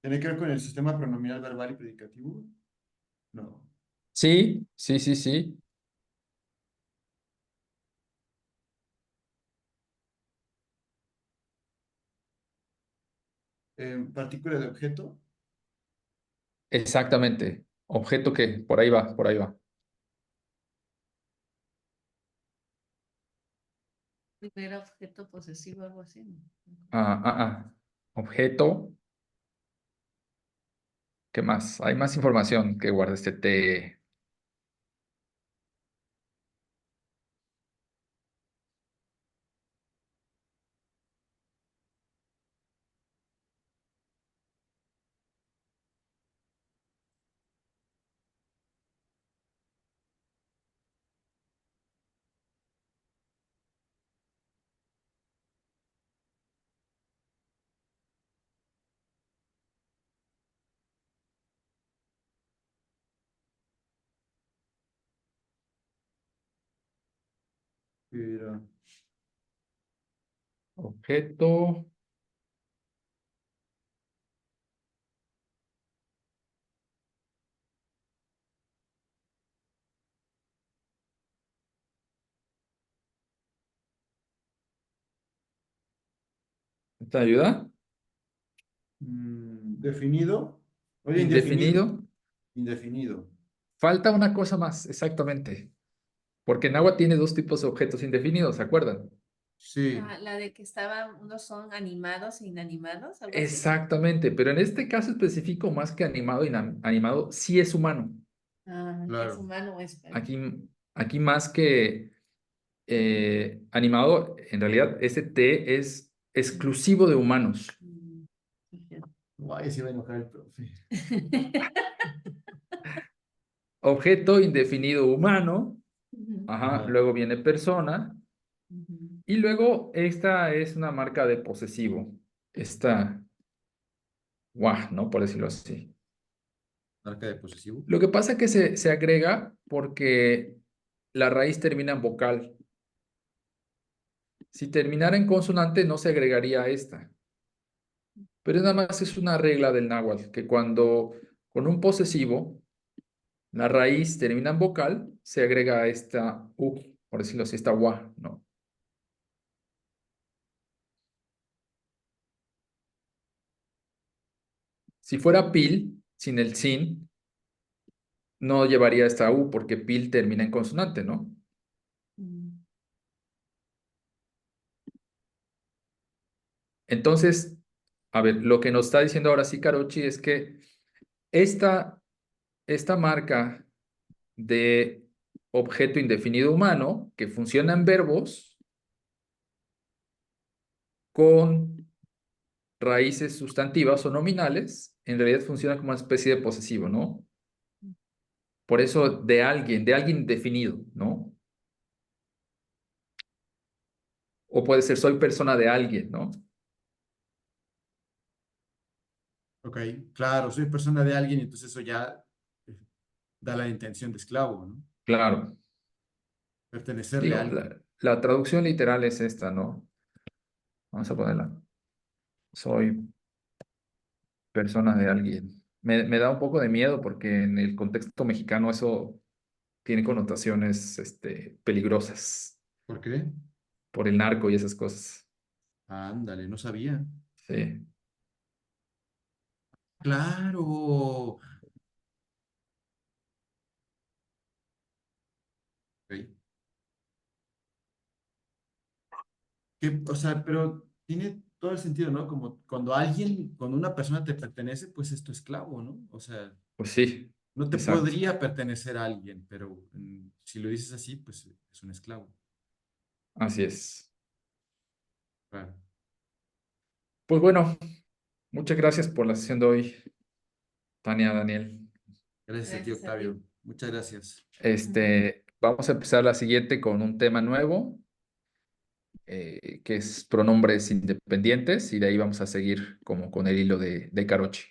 ¿tiene que ver con el sistema pronominal verbal y predicativo? No. Sí, sí, sí, sí, Partícula de objeto. exactamente. Objeto que, por ahí va, por ahí va. Primer objeto posesivo, algo así, ¿no? Ah, ah, ah. Objeto, ¿qué más? Hay más información que guarda este T. Pero, Objeto, ¿te ayuda? definido. Oye, indefinido. Indefinido. Indefinido. Falta una cosa más, exactamente. Porque en agua tiene dos tipos de objetos indefinidos, ¿se acuerdan? Sí, Ah, la de que estaban, unos son animados e inanimados, algo así. Exactamente, pero en este caso específico, más que animado, animado, sí es humano. Ah, ¿es claro. humano o es perro? Aquí, aquí más que animado, en realidad ese T es Mm, exclusivo de humanos. mm, ok. Ay, se va a enojar el profe. Objeto indefinido humano, Ujú, ajá, Ajá. luego viene persona, ujú. y luego esta es una marca de posesivo. Esta, guau, ¿no? Por decirlo así. Marca de posesivo. Lo que pasa es que se agrega porque la raíz termina en vocal. Si terminara en consonante, no se agregaría esta. Pero nada más es una regla del náhuatl, que cuando con un posesivo la raíz termina en vocal, se agrega esta U, por decirlo así, esta UA, ¿no? Si fuera pil, sin el sin, no llevaría esta U porque pil termina en consonante, ¿no? Mm. Entonces, a ver, lo que nos está diciendo ahora sí Carochi es que esta, esta marca de objeto indefinido humano que funciona en verbos con raíces sustantivas o nominales, en realidad funciona como una especie de posesivo, ¿no? Por eso de alguien definido, ¿no? O puede ser soy persona de alguien, ¿no? Ok, claro, soy persona de alguien y entonces eso ya eh, da la intención de esclavo, ¿no? Claro. Pertenecerle a Digo, alguien. la traducción literal es esta, ¿no? Vamos a ponerla. Soy persona de alguien. Me da un poco de miedo porque en el contexto mexicano eso tiene connotaciones peligrosas ¿Por qué? por el narco y esas cosas. Ándale, no sabía. Sí. Claro. Ok. O sea, pero tiene todo el sentido, ¿no? Como cuando una persona te pertenece, pues es tu esclavo, ¿no? O sea, Pues sí, no te exacto. podría pertenecer a alguien, pero si lo dices así, pues es un esclavo. Así es. Claro. Pues bueno, muchas gracias por la sesión de hoy, Tania, Daniel. Gracias a ti, Gracias a Octavio. ti. Muchas gracias. Vamos a empezar la siguiente con un tema nuevo, que es pronombres independientes, y de ahí vamos a seguir como con el hilo de Carochi.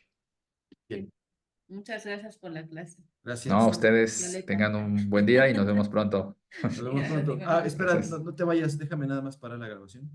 Bien. Muchas gracias por la clase. No, Gracias. ustedes Violeta. tengan un buen día y nos vemos pronto. Nos vemos Gracias pronto. Ah, igualmente. espera, Gracias. no te vayas, déjame nada más parar la grabación.